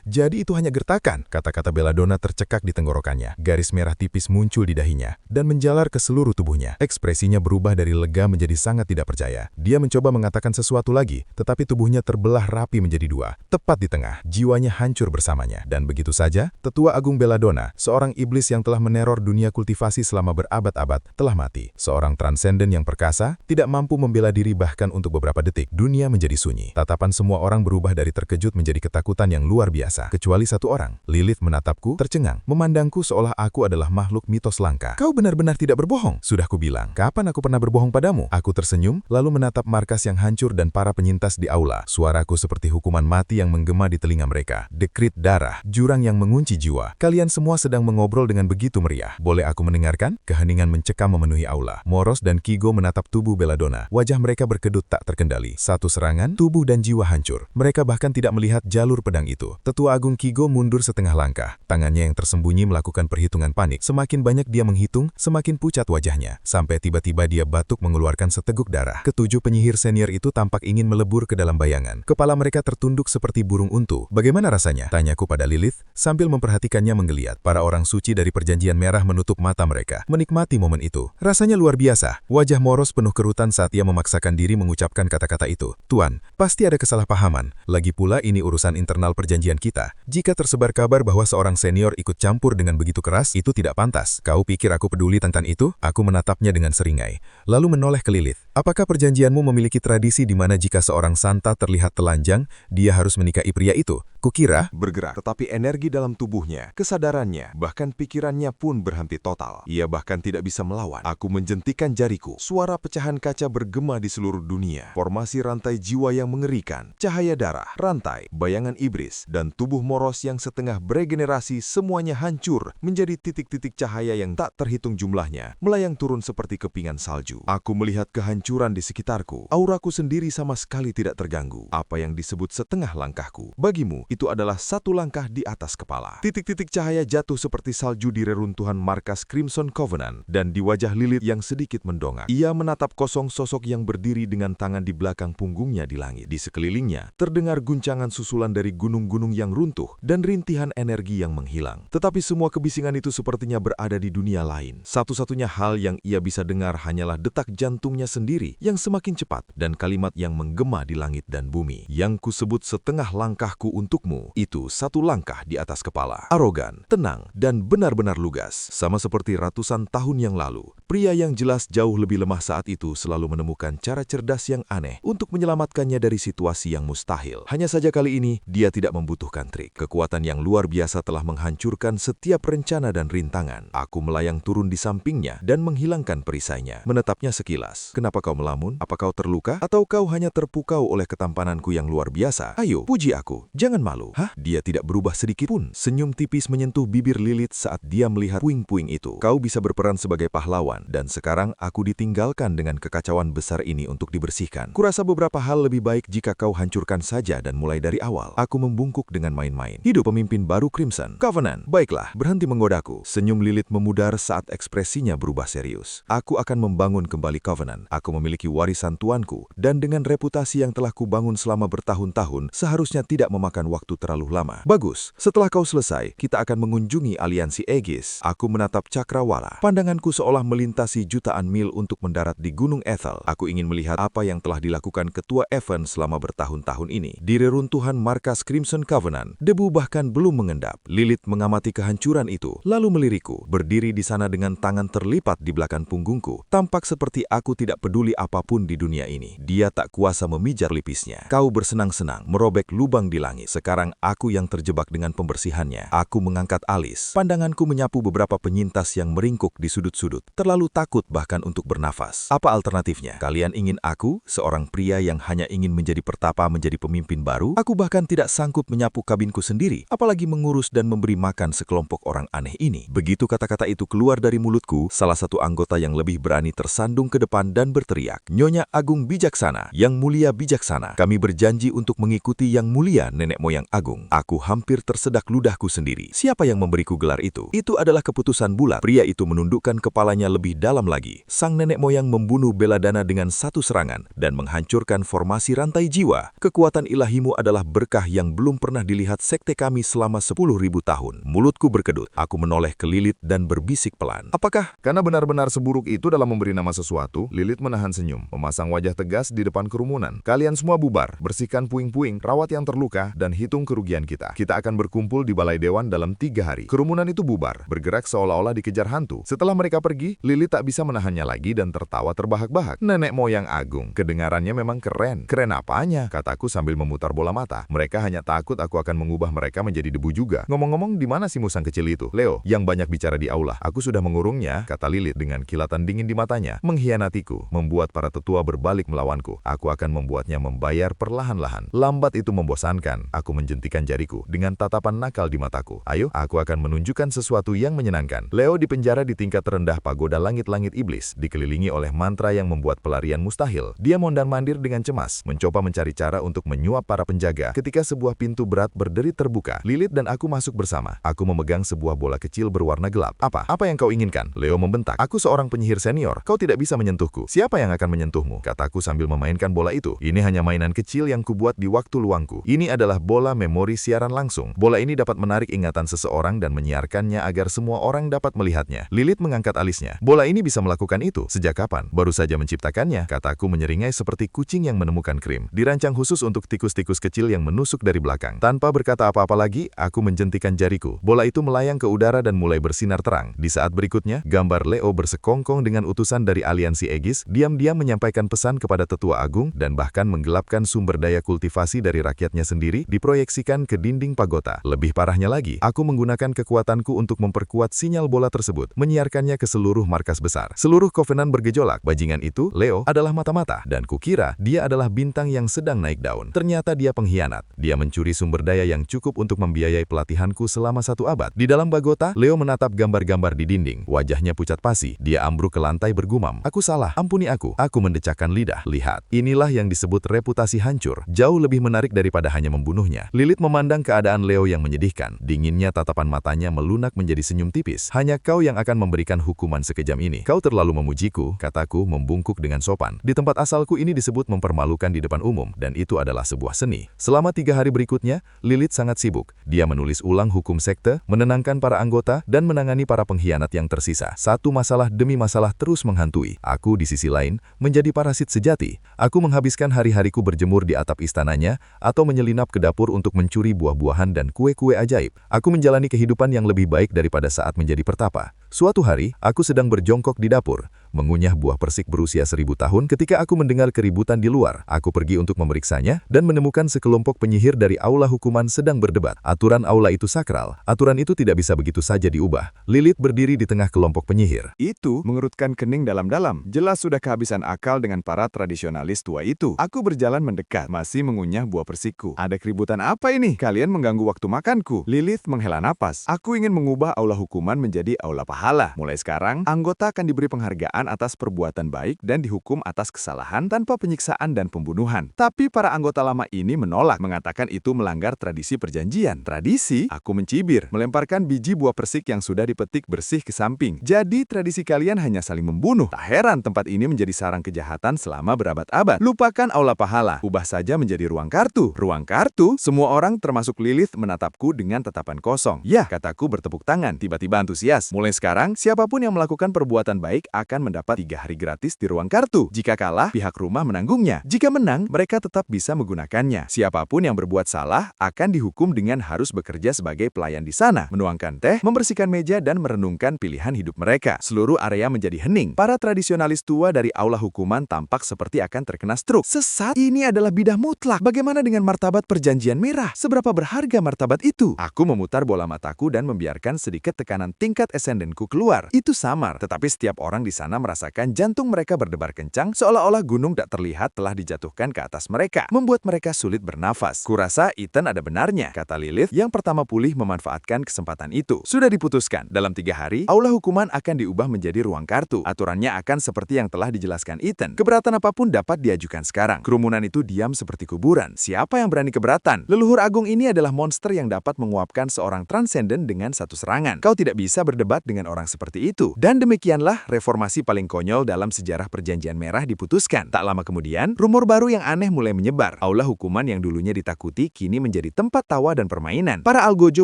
Jadi itu hanya gertakan, kata-kata Belladonna tercekak di tenggorokannya. Garis merah tipis muncul di dahinya, dan menjalar ke seluruh tubuhnya. Ekspresinya berubah dari lega menjadi sangat tidak percaya. Dia mencoba mengatakan sesuatu lagi, tetapi tubuhnya terbelah rapi menjadi dua. Tepat di tengah, jiwanya hancur bersamanya. Dan begitu saja, Tetua Agung Belladonna, seorang iblis yang telah meneror dunia kultivasi selama berabad-abad, telah mati. Seorang transenden yang perkasa, tidak mampu membela diri bahkan untuk beberapa detik. Dunia menjadi sunyi. Tatapan semua orang berubah dari terkejut menjadi ketakutan yang luar biasa. Kecuali satu orang. Lilith menatapku, tercengang, memandangku seolah aku adalah makhluk mitos langka. Kau benar-benar tidak berbohong. Sudah kubilang, kapan aku pernah berbohong padamu? Aku tersenyum, lalu menatap markas yang hancur dan para penyintas di aula. Suaraku seperti hukuman mati yang menggema di telinga mereka. Dekrit darah, jurang yang mengunci jiwa. Kalian semua sedang mengobrol dengan begitu meriah. Boleh aku mendengarkan? Keheningan mencekam memenuhi aula. Moros dan Kigo menatap tubuh Belladonna. Wajah mereka berkedut tak terkendali. Satu serangan, tubuh dan jiwa hancur. Mereka bahkan tidak melihat jalur pedang itu. Tetua Agung Kigo mundur setengah langkah. Tangannya yang tersembunyi melakukan perhitungan panik. Semakin banyak dia menghitung, semakin pucat wajahnya. Sampai tiba-tiba dia batuk mengeluarkan seteguk darah. Ketujuh penyihir senior itu tampak ingin melebur ke dalam bayangan. Kepala mereka tertunduk seperti burung untu. Bagaimana rasanya? Tanyaku pada Lilith, sambil memperhatikannya menggeliat. Para orang suci dari perjanjian merah menutup mata mereka, menikmati momen itu. Rasanya luar biasa. Wajah Moros penuh kerutan saat ia memaksakan diri mengucapkan kata-kata itu. Tuan, pasti ada kesalahpahaman. Lagi pula ini urusan internal perjanjian kita. Jika tersebar kabar bahwa seorang senior ikut campur dengan begitu keras, itu tidak pantas. Kau pikir aku peduli tentang itu? Aku menatapnya dengan seringai, lalu menoleh ke Lilith. Apakah perjanjianmu memiliki tradisi di mana jika seorang santa terlihat telanjang, dia harus menikahi pria itu? Kukira bergerak, tetapi energi dalam tubuhnya, kesadarannya, bahkan pikirannya pun berhenti total. Ia bahkan tidak bisa melawan. Aku menjentikan jariku. Suara pecahan kaca bergema di seluruh dunia. Formasi rantai jiwa yang mengerikan, cahaya darah, rantai, bayangan iblis, dan tubuh Moros yang setengah beregenerasi semuanya hancur menjadi titik-titik cahaya yang tak terhitung jumlahnya, melayang turun seperti kepingan salju. Aku melihat kehancuran di sekitarku. Auraku sendiri sama sekali tidak terganggu. Apa yang disebut setengah langkahku, bagimu, itu adalah satu langkah di atas kepala. Titik-titik cahaya jatuh seperti salju di reruntuhan markas Crimson Covenant dan di wajah Lilith yang sedikit mendongak. Ia menatap kosong sosok yang berdiri dengan tangan di belakang punggungnya di langit. Di sekelilingnya, terdengar guncangan susulan dari gunung-gunung yang runtuh dan rintihan energi yang menghilang. Tetapi semua kebisingan itu sepertinya berada di dunia lain. Satu-satunya hal yang ia bisa dengar hanyalah detak jantungnya sendiri sendiri yang semakin cepat dan kalimat yang menggema di langit dan bumi. Yang kusebut setengah langkahku untukmu, itu satu langkah di atas kepala. Arogan, tenang, dan benar-benar lugas. Sama seperti ratusan tahun yang lalu, pria yang jelas jauh lebih lemah saat itu selalu menemukan cara cerdas yang aneh untuk menyelamatkannya dari situasi yang mustahil. Hanya saja kali ini, dia tidak membutuhkan trik. Kekuatan yang luar biasa telah menghancurkan setiap rencana dan rintangan. Aku melayang turun di sampingnya dan menghilangkan perisainya, menetapnya sekilas. Kenapa kau melamun? Apa kau terluka? Atau kau hanya terpukau oleh ketampananku yang luar biasa? Ayo, puji aku. Jangan malu. Hah? Dia tidak berubah sedikit pun. Senyum tipis menyentuh bibir Lilith saat dia melihat puing-puing itu. Kau bisa berperan sebagai pahlawan, dan sekarang aku ditinggalkan dengan kekacauan besar ini untuk dibersihkan. Kurasa beberapa hal lebih baik jika kau hancurkan saja dan mulai dari awal. Aku membungkuk dengan main-main. Hidup pemimpin baru Crimson Covenant. Baiklah, berhenti menggodaku. Senyum Lilith memudar saat ekspresinya berubah serius. Aku akan membangun kembali Covenant. Aku memiliki warisan tuanku, dan dengan reputasi yang telah kubangun selama bertahun-tahun, seharusnya tidak memakan waktu terlalu lama. Bagus, setelah kau selesai, kita akan mengunjungi aliansi Aegis. Aku menatap cakrawala. Pandanganku seolah melintasi jutaan mil untuk mendarat di Gunung Ethel. Aku ingin melihat apa yang telah dilakukan Ketua Event selama bertahun-tahun ini. Di reruntuhan markas Crimson Covenant, debu bahkan belum mengendap. Lilith mengamati kehancuran itu, lalu melirikku. Berdiri di sana dengan tangan terlipat di belakang punggungku, tampak seperti aku tidak peduli apapun di dunia ini. Dia tak kuasa memijat lipisnya. Kau bersenang-senang, merobek lubang di langit. Sekarang aku yang terjebak dengan pembersihannya. Aku mengangkat alis. Pandanganku menyapu beberapa penyintas yang meringkuk di sudut-sudut. Terlalu takut bahkan untuk bernafas. Apa alternatifnya? Kalian ingin aku, seorang pria yang hanya ingin menjadi pertapa menjadi pemimpin baru? Aku bahkan tidak sanggup menyapu kabinku sendiri, apalagi mengurus dan memberi makan sekelompok orang aneh ini. Begitu kata-kata itu keluar dari mulutku, salah satu anggota yang lebih berani tersandung ke depan dan berteriak, "Nyonya Agung Bijaksana, Yang Mulia Bijaksana, kami berjanji untuk mengikuti Yang Mulia Nenek Moyang Agung." Aku hampir tersedak ludahku sendiri. Siapa yang memberiku gelar itu? Itu adalah keputusan bulat. Pria itu menundukkan kepalanya lebih dalam lagi. Sang nenek moyang membunuh Belladonna dengan satu serangan dan menghancurkan formasi rantai jiwa. Kekuatan ilahimu adalah berkah yang belum pernah dilihat sekte kami selama 10.000 tahun. Mulutku berkedut. Aku menoleh ke Lilith dan berbisik pelan. Apakah? Karena benar-benar seburuk itu dalam memberi nama sesuatu, Lilith menahan senyum, memasang wajah tegas di depan kerumunan. Kalian semua bubar, bersihkan puing-puing, rawat yang terluka, dan hitung kerugian kita. Kita akan berkumpul di Balai Dewan dalam 3 hari. Kerumunan itu bubar, bergerak seolah-olah dikejar hantu. Setelah mereka pergi, Lilith tak bisa menahannya lagi dan tertawa terbahak-bahak. Nenek moyang agung, kedengarannya memang keren. Keren apanya? Kataku sambil memutar bola mata. Mereka hanya takut aku akan mengubah mereka menjadi debu juga. Ngomong-ngomong, di mana si musang kecil itu? Leo, yang banyak bicara di aula. Aku sudah mengurungnya, kata Lilith dengan kilatan dingin di matanya. Mengkhianatiku, membuat para tetua berbalik melawanku. Aku akan membuatnya membayar perlahan-lahan. Lambat itu membosankan. Aku menjentikan jariku dengan tatapan nakal di mataku. Ayo, aku akan menunjukkan sesuatu yang menyenangkan. Leo dipenjara di tingkat terendah pagoda langit-langit iblis, dikelilingi oleh mantra yang membuat pelarian mustahil. Dia mondar-mandir dengan cemas, mencoba mencari cara untuk menyuap para penjaga. Ketika sebuah pintu berat berderi terbuka, Lilith dan aku masuk bersama. Aku memegang sebuah bola kecil berwarna gelap. Apa yang kau inginkan? Leo membentak. Aku seorang penyihir senior. Kau tidak bisa menyentuhku. Siapa yang akan menyentuhmu? Kataku sambil memainkan bola itu. Ini hanya mainan kecil yang kubuat di waktu luangku. Ini adalah bola memori siaran langsung. Bola ini dapat menarik ingatan seseorang dan menyiarkannya agar semua orang dapat melihatnya. Lilith mengangkat alisnya. Bola ini bisa melakukan itu. Sejak kapan? Baru saja menciptakannya. Kataku menyeringai seperti kucing yang menemukan krim. Dirancang khusus untuk tikus-tikus kecil yang menusuk dari belakang. Tanpa berkata apa-apa lagi, aku menjentikan jariku. Bola itu melayang ke udara dan mulai bersinar terang. Di saat berikutnya, gambar Leo bersekongkong dengan utusan dari aliansi Aegis, diam-diam menyampaikan pesan kepada Tetua Agung dan bahkan menggelapkan sumber daya kultivasi dari rakyatnya sendiri diproyeksikan ke dinding pagoda. Lebih parahnya lagi, aku menggunakan kekuatanku untuk memperkuat sinyal bola tersebut, menyiarkannya ke seluruh markas besar. Seluruh Covenant bergejolak. Bajingan itu, Leo, adalah mata-mata, dan kukira dia adalah bintang yang sedang naik daun. Ternyata dia pengkhianat. Dia mencuri sumber daya yang cukup untuk membiayai pelatihanku selama 1 abad. Di dalam pagoda, Leo menatap gambar-gambar di dinding. Wajahnya pucat pasi. Dia ambruk ke lantai bergumam. Aku salah, ampuni aku. Aku mendecakkan lidah. Lihat, inilah yang disebut reputasi hancur. Jauh lebih menarik daripada hanya membunuhnya. Lilith memandang keadaan Leo yang menyedihkan. Dinginnya tatapan matanya melunak menjadi senyum tipis. Hanya kau yang akan memberikan hukuman sekejam ini. Kau terlalu memujiku, kataku membungkuk dengan sopan. Di tempat asalku ini disebut mempermalukan di depan umum, dan itu adalah sebuah seni. Selama 3 hari berikutnya, Lilith sangat sibuk. Dia menulis ulang hukum sekte, menenangkan para anggota, dan menangani para pengkhianat yang tersisa. Satu masalah demi masalah terus menghantui. Aku di sisi lain lain, menjadi parasit sejati. Aku menghabiskan hari-hariku berjemur di atap istananya, atau menyelinap ke dapur untuk mencuri buah-buahan dan kue-kue ajaib. Aku menjalani kehidupan yang lebih baik daripada saat menjadi pertapa. Suatu hari, aku sedang berjongkok di dapur, mengunyah buah persik berusia 1000 tahun ketika aku mendengar keributan di luar. Aku pergi untuk memeriksanya dan menemukan sekelompok penyihir dari aula hukuman sedang berdebat. Aturan aula itu sakral. Aturan itu tidak bisa begitu saja diubah. Lilith berdiri di tengah kelompok penyihir. Itu mengerutkan kening dalam-dalam. Jelas sudah kehabisan akal dengan para tradisionalis tua itu. Aku berjalan mendekat, masih mengunyah buah persikku. Ada keributan apa ini? Kalian mengganggu waktu makanku. Lilith menghela napas. Aku ingin mengubah aula hukuman menjadi aula pahala. Mulai sekarang, anggota akan diberi penghargaan atas perbuatan baik dan dihukum atas kesalahan tanpa penyiksaan dan pembunuhan. Tapi para anggota lama ini menolak, mengatakan itu melanggar tradisi perjanjian. Tradisi? Aku mencibir, melemparkan biji buah persik yang sudah dipetik bersih ke samping. Jadi tradisi kalian hanya saling membunuh. Tak heran tempat ini menjadi sarang kejahatan selama berabad-abad. Lupakan aula pahala, ubah saja menjadi ruang kartu. Ruang kartu? Semua orang termasuk Lilith menatapku dengan tatapan kosong. Ya, kataku bertepuk tangan, tiba-tiba antusias. Mulai sekarang, siapapun yang melakukan perbuatan baik akan mendapat 3 hari gratis di ruang kartu. Jika kalah, pihak rumah menanggungnya. Jika menang, mereka tetap bisa menggunakannya. Siapapun yang berbuat salah akan dihukum dengan harus bekerja sebagai pelayan di sana, menuangkan teh, membersihkan meja, dan merenungkan pilihan hidup mereka. Seluruh area menjadi hening. Para tradisionalis tua dari aula hukuman tampak seperti akan terkena stroke. Sesat, ini adalah bidah mutlak. Bagaimana dengan martabat perjanjian merah? Seberapa berharga martabat itu? Aku memutar bola mataku dan membiarkan sedikit tekanan tingkat esendenku keluar. Itu samar, tetapi setiap orang di sana merasakan jantung mereka berdebar kencang, seolah-olah gunung tak terlihat telah dijatuhkan ke atas mereka, membuat mereka sulit bernafas. Kurasa Ethan ada benarnya, kata Lilith yang pertama pulih memanfaatkan kesempatan itu. Sudah diputuskan, dalam 3 hari, aula hukuman akan diubah menjadi ruang kartu. Aturannya akan seperti yang telah dijelaskan Ethan. Keberatan apapun dapat diajukan sekarang. Kerumunan itu diam seperti kuburan. Siapa yang berani keberatan? Leluhur agung ini adalah monster yang dapat menguapkan seorang transenden dengan satu serangan. Kau tidak bisa berdebat dengan orang seperti itu. Dan demikianlah reformasi paling konyol dalam sejarah perjanjian merah diputuskan. Tak lama kemudian, rumor baru yang aneh mulai menyebar. Aula hukuman yang dulunya ditakuti kini menjadi tempat tawa dan permainan. Para algojo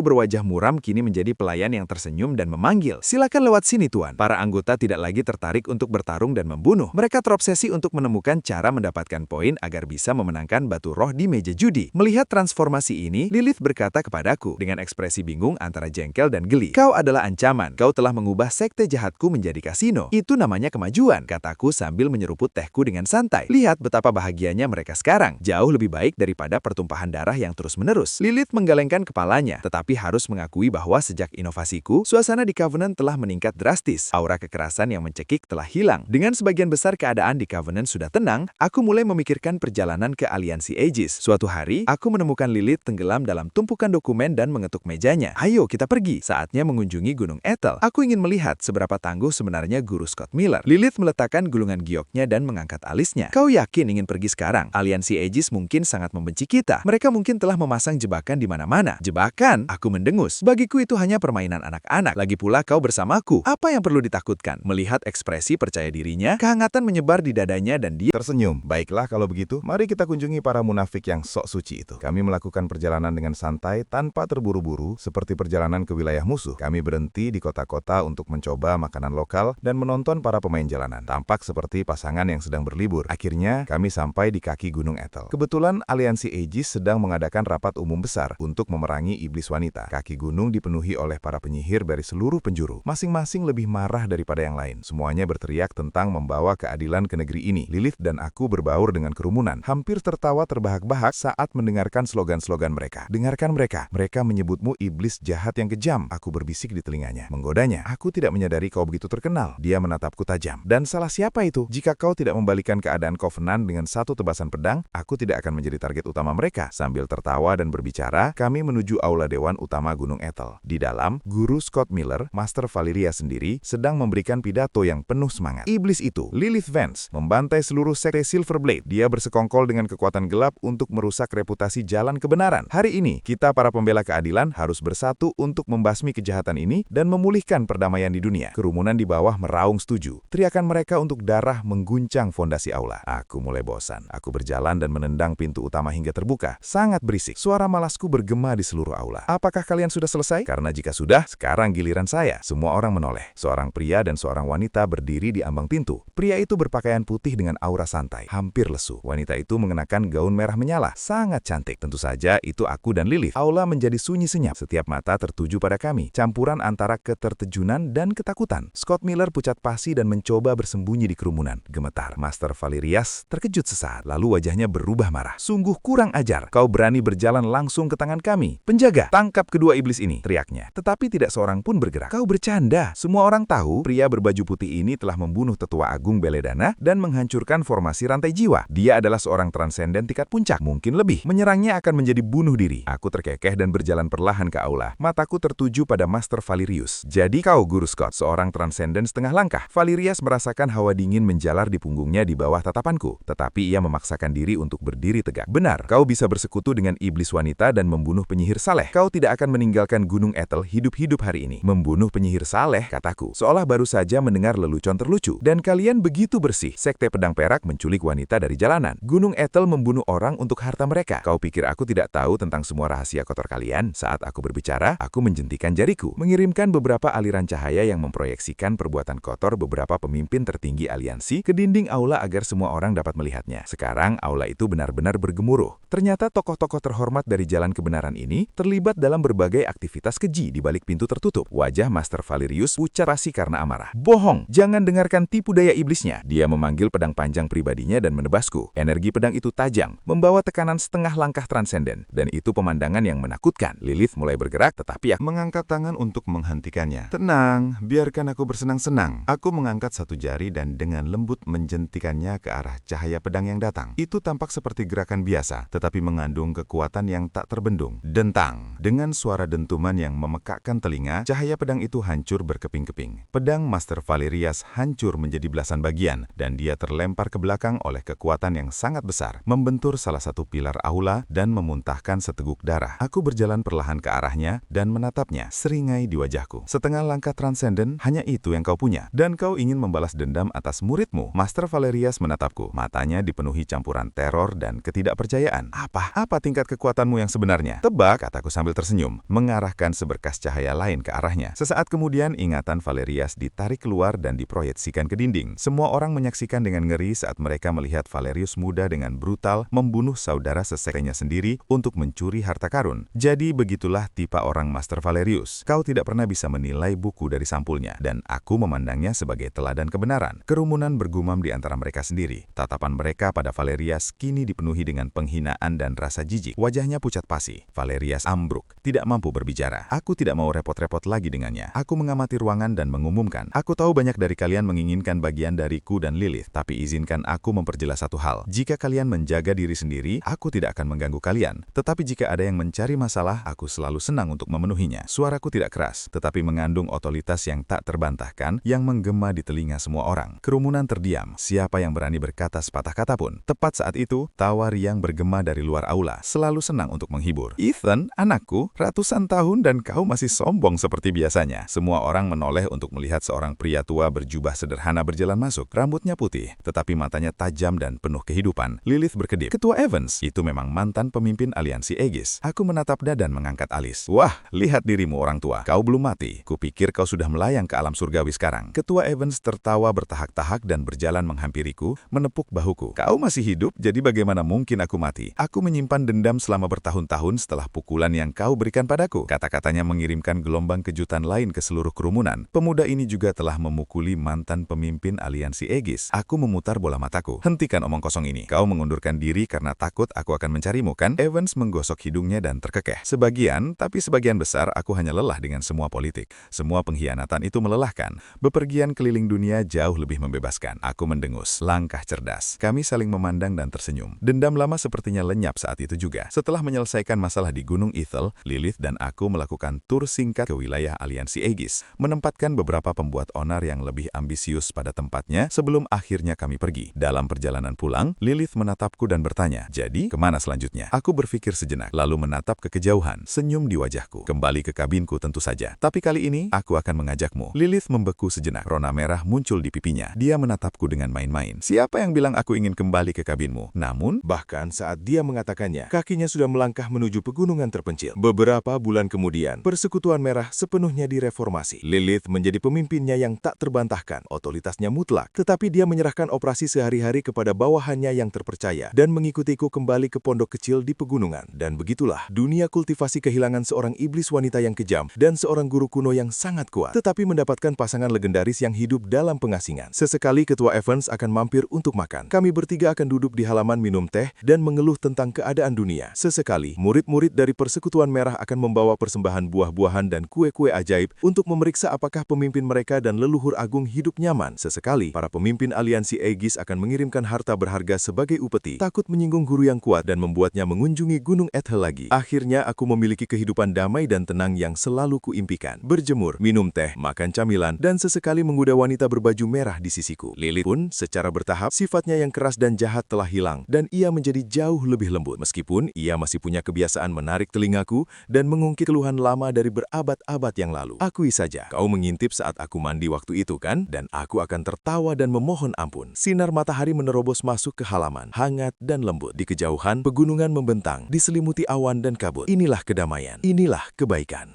berwajah muram kini menjadi pelayan yang tersenyum dan memanggil, "Silakan lewat sini, Tuan." Para anggota tidak lagi tertarik untuk bertarung dan membunuh. Mereka terobsesi untuk menemukan cara mendapatkan poin agar bisa memenangkan batu roh di meja judi. Melihat transformasi ini, Lilith berkata kepadaku dengan ekspresi bingung antara jengkel dan geli, "Kau adalah ancaman. Kau telah mengubah sekte jahatku menjadi kasino. Itu namanya kemajuan," kataku sambil menyeruput tehku dengan santai. Lihat betapa bahagianya mereka sekarang. Jauh lebih baik daripada pertumpahan darah yang terus-menerus. Lilith menggelengkan kepalanya, tetapi harus mengakui bahwa sejak inovasiku, suasana di Covenant telah meningkat drastis. Aura kekerasan yang mencekik telah hilang. Dengan sebagian besar keadaan di Covenant sudah tenang, aku mulai memikirkan perjalanan ke aliansi Aegis. Suatu hari, aku menemukan Lilith tenggelam dalam tumpukan dokumen dan mengetuk mejanya. "Ayo kita pergi. Saatnya mengunjungi Gunung Ethel. Aku ingin melihat seberapa tangguh sebenarnya Guru Scott Miller." Lilith meletakkan gulungan gioknya dan mengangkat alisnya. "Kau yakin ingin pergi sekarang? Aliansi Aegis mungkin sangat membenci kita. Mereka mungkin telah memasang jebakan di mana-mana." "Jebakan?" Aku mendengus. "Bagiku itu hanya permainan anak-anak. Lagi pula kau bersamaku. Apa yang perlu ditakutkan?" Melihat ekspresi percaya dirinya, kehangatan menyebar di dadanya dan dia Tersenyum. Baiklah kalau begitu, mari kita kunjungi para munafik yang sok suci itu. Kami melakukan perjalanan dengan santai tanpa terburu-buru seperti perjalanan ke wilayah musuh. Kami berhenti di kota-kota untuk mencoba makanan lokal dan menonton para pemain jalanan. Tampak seperti pasangan yang sedang berlibur. Akhirnya, kami sampai di kaki Gunung Ethel. Kebetulan aliansi Aegis sedang mengadakan rapat umum besar untuk memerangi iblis wanita. Kaki gunung dipenuhi oleh para penyihir dari seluruh penjuru. Masing-masing lebih marah daripada yang lain. Semuanya berteriak tentang membawa keadilan ke negeri ini. Lilith dan aku berbaur dengan kerumunan, hampir tertawa terbahak-bahak saat mendengarkan slogan-slogan mereka. "Dengarkan mereka. Mereka menyebutmu iblis jahat yang kejam." Aku berbisik di telinganya, menggodanya. "Aku tidak menyadari kau begitu terkenal." Dia menatapku tajam. "Dan salah siapa itu? Jika kau tidak membalikan keadaan Covenant dengan satu tebasan pedang, aku tidak akan menjadi target utama mereka." Sambil tertawa dan berbicara, kami menuju aula dewan utama Gunung Ethel. Di dalam, Guru Scott Miller, Master Valeria sendiri, sedang memberikan pidato yang penuh semangat. Iblis itu, Lilith Vance, membantai seluruh sekte Silverblade. Dia bersekongkol dengan kekuatan gelap untuk merusak reputasi jalan kebenaran. Hari ini, kita para pembela keadilan harus bersatu untuk membasmi kejahatan ini dan memulihkan perdamaian di dunia. Kerumunan di bawah meraung setuju. maju. Teriakan mereka untuk darah mengguncang fondasi aula. Aku mulai bosan. Aku berjalan dan menendang pintu utama hingga terbuka. Sangat berisik. Suara malasku bergema di seluruh aula. Apakah kalian sudah selesai? Karena jika sudah, sekarang giliran saya. Semua orang menoleh. Seorang pria dan seorang wanita berdiri di ambang pintu. Pria itu berpakaian putih dengan aura santai, hampir lesu. Wanita itu mengenakan gaun merah menyala, sangat cantik. Tentu saja itu aku dan Lilith. Aula menjadi sunyi senyap. Setiap mata tertuju pada kami. Campuran antara ketertejunan dan ketakutan. Scott Miller pucat pasi dan mencoba bersembunyi di kerumunan. Gemetar. Master Valerias terkejut sesaat. Lalu wajahnya berubah marah. Sungguh kurang ajar. Kau berani berjalan langsung ke tangan kami. Penjaga, tangkap kedua iblis ini, teriaknya. Tetapi tidak seorang pun bergerak. Kau bercanda. Semua orang tahu pria berbaju putih ini telah membunuh Tetua Agung Belladonna dan menghancurkan formasi rantai jiwa. Dia adalah seorang transenden tingkat puncak, mungkin lebih. Menyerangnya akan menjadi bunuh diri. Aku terkekeh dan berjalan perlahan ke aula. Mataku tertuju pada Master Valerius. Jadi kau, Guru Scott, seorang transenden setengah langkah. Valerius merasakan hawa dingin menjalar di punggungnya di bawah tatapanku. Tetapi ia memaksakan diri untuk berdiri tegak. Benar, kau bisa bersekutu dengan iblis wanita dan membunuh penyihir saleh. Kau tidak akan meninggalkan Gunung Ethel hidup-hidup hari ini. Membunuh penyihir saleh, kataku. Seolah baru saja mendengar lelucon terlucu. Dan kalian begitu bersih. Sekte Pedang Perak menculik wanita dari jalanan. Gunung Ethel membunuh orang untuk harta mereka. Kau pikir aku tidak tahu tentang semua rahasia kotor kalian? Saat aku berbicara, aku menjentikan jariku, mengirimkan beberapa aliran cahaya yang memproyeksikan perbuatan kotor beberapa pemimpin tertinggi aliansi ke dinding aula agar semua orang dapat melihatnya. Sekarang, aula itu benar-benar bergemuruh. Ternyata tokoh-tokoh terhormat dari jalan kebenaran ini terlibat dalam berbagai aktivitas keji di balik pintu tertutup. Wajah Master Valerius pucat pasi karena amarah. Bohong! Jangan dengarkan tipu daya iblisnya. Dia memanggil pedang panjang pribadinya dan menebasku. Energi pedang itu tajam, membawa tekanan setengah langkah transenden. Dan itu pemandangan yang menakutkan. Lilith mulai bergerak, tetapi aku Mengangkat tangan untuk menghentikannya. Tenang, biarkan aku bersenang-senang. Aku mengangkat satu jari dan dengan lembut menjentikannya ke arah cahaya pedang yang datang. Itu tampak seperti gerakan biasa, tetapi mengandung kekuatan yang tak terbendung. Dentang. Dengan suara dentuman yang memekakkan telinga, cahaya pedang itu hancur berkeping-keping. Pedang Master Valerius hancur menjadi belasan bagian, dan dia terlempar ke belakang oleh kekuatan yang sangat besar, membentur salah satu pilar aula dan memuntahkan seteguk darah. Aku berjalan perlahan ke arahnya dan menatapnya, seringai di wajahku. Setengah langkah transenden, hanya itu yang kau punya. Dan kau ingin membalas dendam atas muridmu. Master Valerius menatapku. Matanya dipenuhi campuran teror dan ketidakpercayaan. Apa tingkat kekuatanmu yang sebenarnya? Tebak, kataku sambil tersenyum, mengarahkan seberkas cahaya lain ke arahnya. Sesaat kemudian, ingatan Valerius ditarik keluar dan diproyeksikan ke dinding. Semua orang menyaksikan dengan ngeri saat mereka melihat Valerius muda dengan brutal membunuh saudara sesektenya sendiri untuk mencuri harta karun. Jadi begitulah tipe orang Master Valerius. Kau tidak pernah bisa menilai buku dari sampulnya, dan aku memandangnya sebagai teladan kebenaran. Kerumunan bergumam di antara mereka sendiri. Tatapan mereka pada Valerius kini dipenuhi dengan penghinaan dan rasa jijik. Wajahnya pucat pasi. Valerius ambruk, tidak mampu berbicara. Aku tidak mau repot-repot lagi dengannya. Aku mengamati ruangan dan mengumumkan, aku tahu banyak dari kalian menginginkan bagian dariku dan Lilith, tapi izinkan aku memperjelas satu hal. Jika kalian menjaga diri sendiri, aku tidak akan mengganggu kalian. Tetapi jika ada yang mencari masalah, aku selalu senang untuk memenuhinya. Suaraku tidak keras, tetapi mengandung otoritas yang tak terbantahkan yang menggema di telinga semua orang. Kerumunan terdiam. Siapa yang berani berkata sepatah kata pun? Tepat saat itu, tawa riang bergema dari luar aula, selalu senang untuk menghibur. Ethan, anakku, ratusan tahun dan kau masih sombong seperti biasanya. Semua orang menoleh untuk melihat seorang pria tua berjubah sederhana berjalan masuk. Rambutnya putih, tetapi matanya tajam dan penuh kehidupan. Lilith berkedip. Ketua Evans, itu memang mantan pemimpin aliansi Aegis. Aku menatapnya dan mengangkat alis. Wah, lihat dirimu orang tua. Kau belum mati. Kupikir kau sudah melayang ke alam surgawi sekarang. Ketua Evans tertawa bertahak-tahak dan berjalan menghampiriku, menepuk bahuku. Kau masih hidup, jadi bagaimana mungkin aku mati? Aku menyimpan dendam selama bertahun-tahun setelah pukulan yang kau berikan padaku. Kata-katanya mengirimkan gelombang kejutan lain ke seluruh kerumunan. Pemuda ini juga telah memukuli mantan pemimpin aliansi Aegis. Aku memutar bola mataku. Hentikan omong kosong ini. Kau mengundurkan diri karena takut aku akan mencarimu, kan? Evans menggosok hidungnya dan terkekeh. Sebagian, tapi sebagian besar aku hanya lelah dengan semua politik. Semua pengkhianatan itu melelahkan. Bepergian keliling dunia jauh lebih membebaskan. Aku mendengus. Langkah cerdas. Kami saling memandang dan tersenyum. Dendam lama sepertinya lenyap saat itu juga. Setelah menyelesaikan masalah di Gunung Ethel, Lilith dan aku melakukan tur singkat ke wilayah aliansi Aegis, menempatkan beberapa pembuat onar yang lebih ambisius pada tempatnya sebelum akhirnya kami pergi. Dalam perjalanan pulang, Lilith menatapku dan bertanya, jadi kemana selanjutnya? Aku berpikir sejenak, lalu menatap ke kejauhan, senyum di wajahku. Kembali ke kabinku tentu saja. Tapi kali ini, aku akan mengajakmu. Lilith membeku sejenak. Rona merah muncul di pipinya. Dia menatapku dengan main-main. Siapa yang bilang aku ingin kembali ke kabinmu? Namun, Bahkan saat dia mengatakannya, kakinya sudah melangkah menuju pegunungan terpencil. Beberapa bulan kemudian, Persekutuan Merah sepenuhnya direformasi. Lilith menjadi pemimpinnya yang tak terbantahkan, otoritasnya mutlak. Tetapi dia menyerahkan operasi sehari-hari kepada bawahannya yang terpercaya dan mengikutiku kembali ke pondok kecil di pegunungan. Dan begitulah, dunia kultivasi kehilangan seorang iblis wanita yang kejam dan seorang guru kuno yang sangat kuat, tetapi mendapatkan pasangan legendaris yang hidup dalam pengasingan. Sesekali Ketua Evans akan mampir untuk makan. Kami bertiga akan duduk di halaman minum teh dan mengeluh tentang keadaan dunia. Sesekali, murid-murid dari Persekutuan Merah akan membawa persembahan buah-buahan dan kue-kue ajaib untuk memeriksa apakah pemimpin mereka dan leluhur agung hidup nyaman. Sesekali, para pemimpin aliansi Aegis akan mengirimkan harta berharga sebagai upeti, takut menyinggung guru yang kuat dan membuatnya mengunjungi Gunung Ethel lagi. Akhirnya, aku memiliki kehidupan damai dan tenang yang selalu kuimpikan. Berjemur, minum teh, makan camilan, dan sesekali menggoda wanita berbaju merah di sisiku. Lilith pun, secara bertahap, sifatnya yang keras dan jahat telah hilang, dan ia menjadi jauh lebih lembut. Meskipun ia masih punya kebiasaan menarik telingaku dan mengungkit keluhan lama dari berabad-abad yang lalu. Akui saja, kau mengintip saat aku mandi waktu itu kan? Dan aku akan tertawa dan memohon ampun. Sinar matahari menerobos masuk ke halaman, hangat dan lembut. Di kejauhan, pegunungan membentang, diselimuti awan dan kabut. Inilah kedamaian, inilah kebaikan.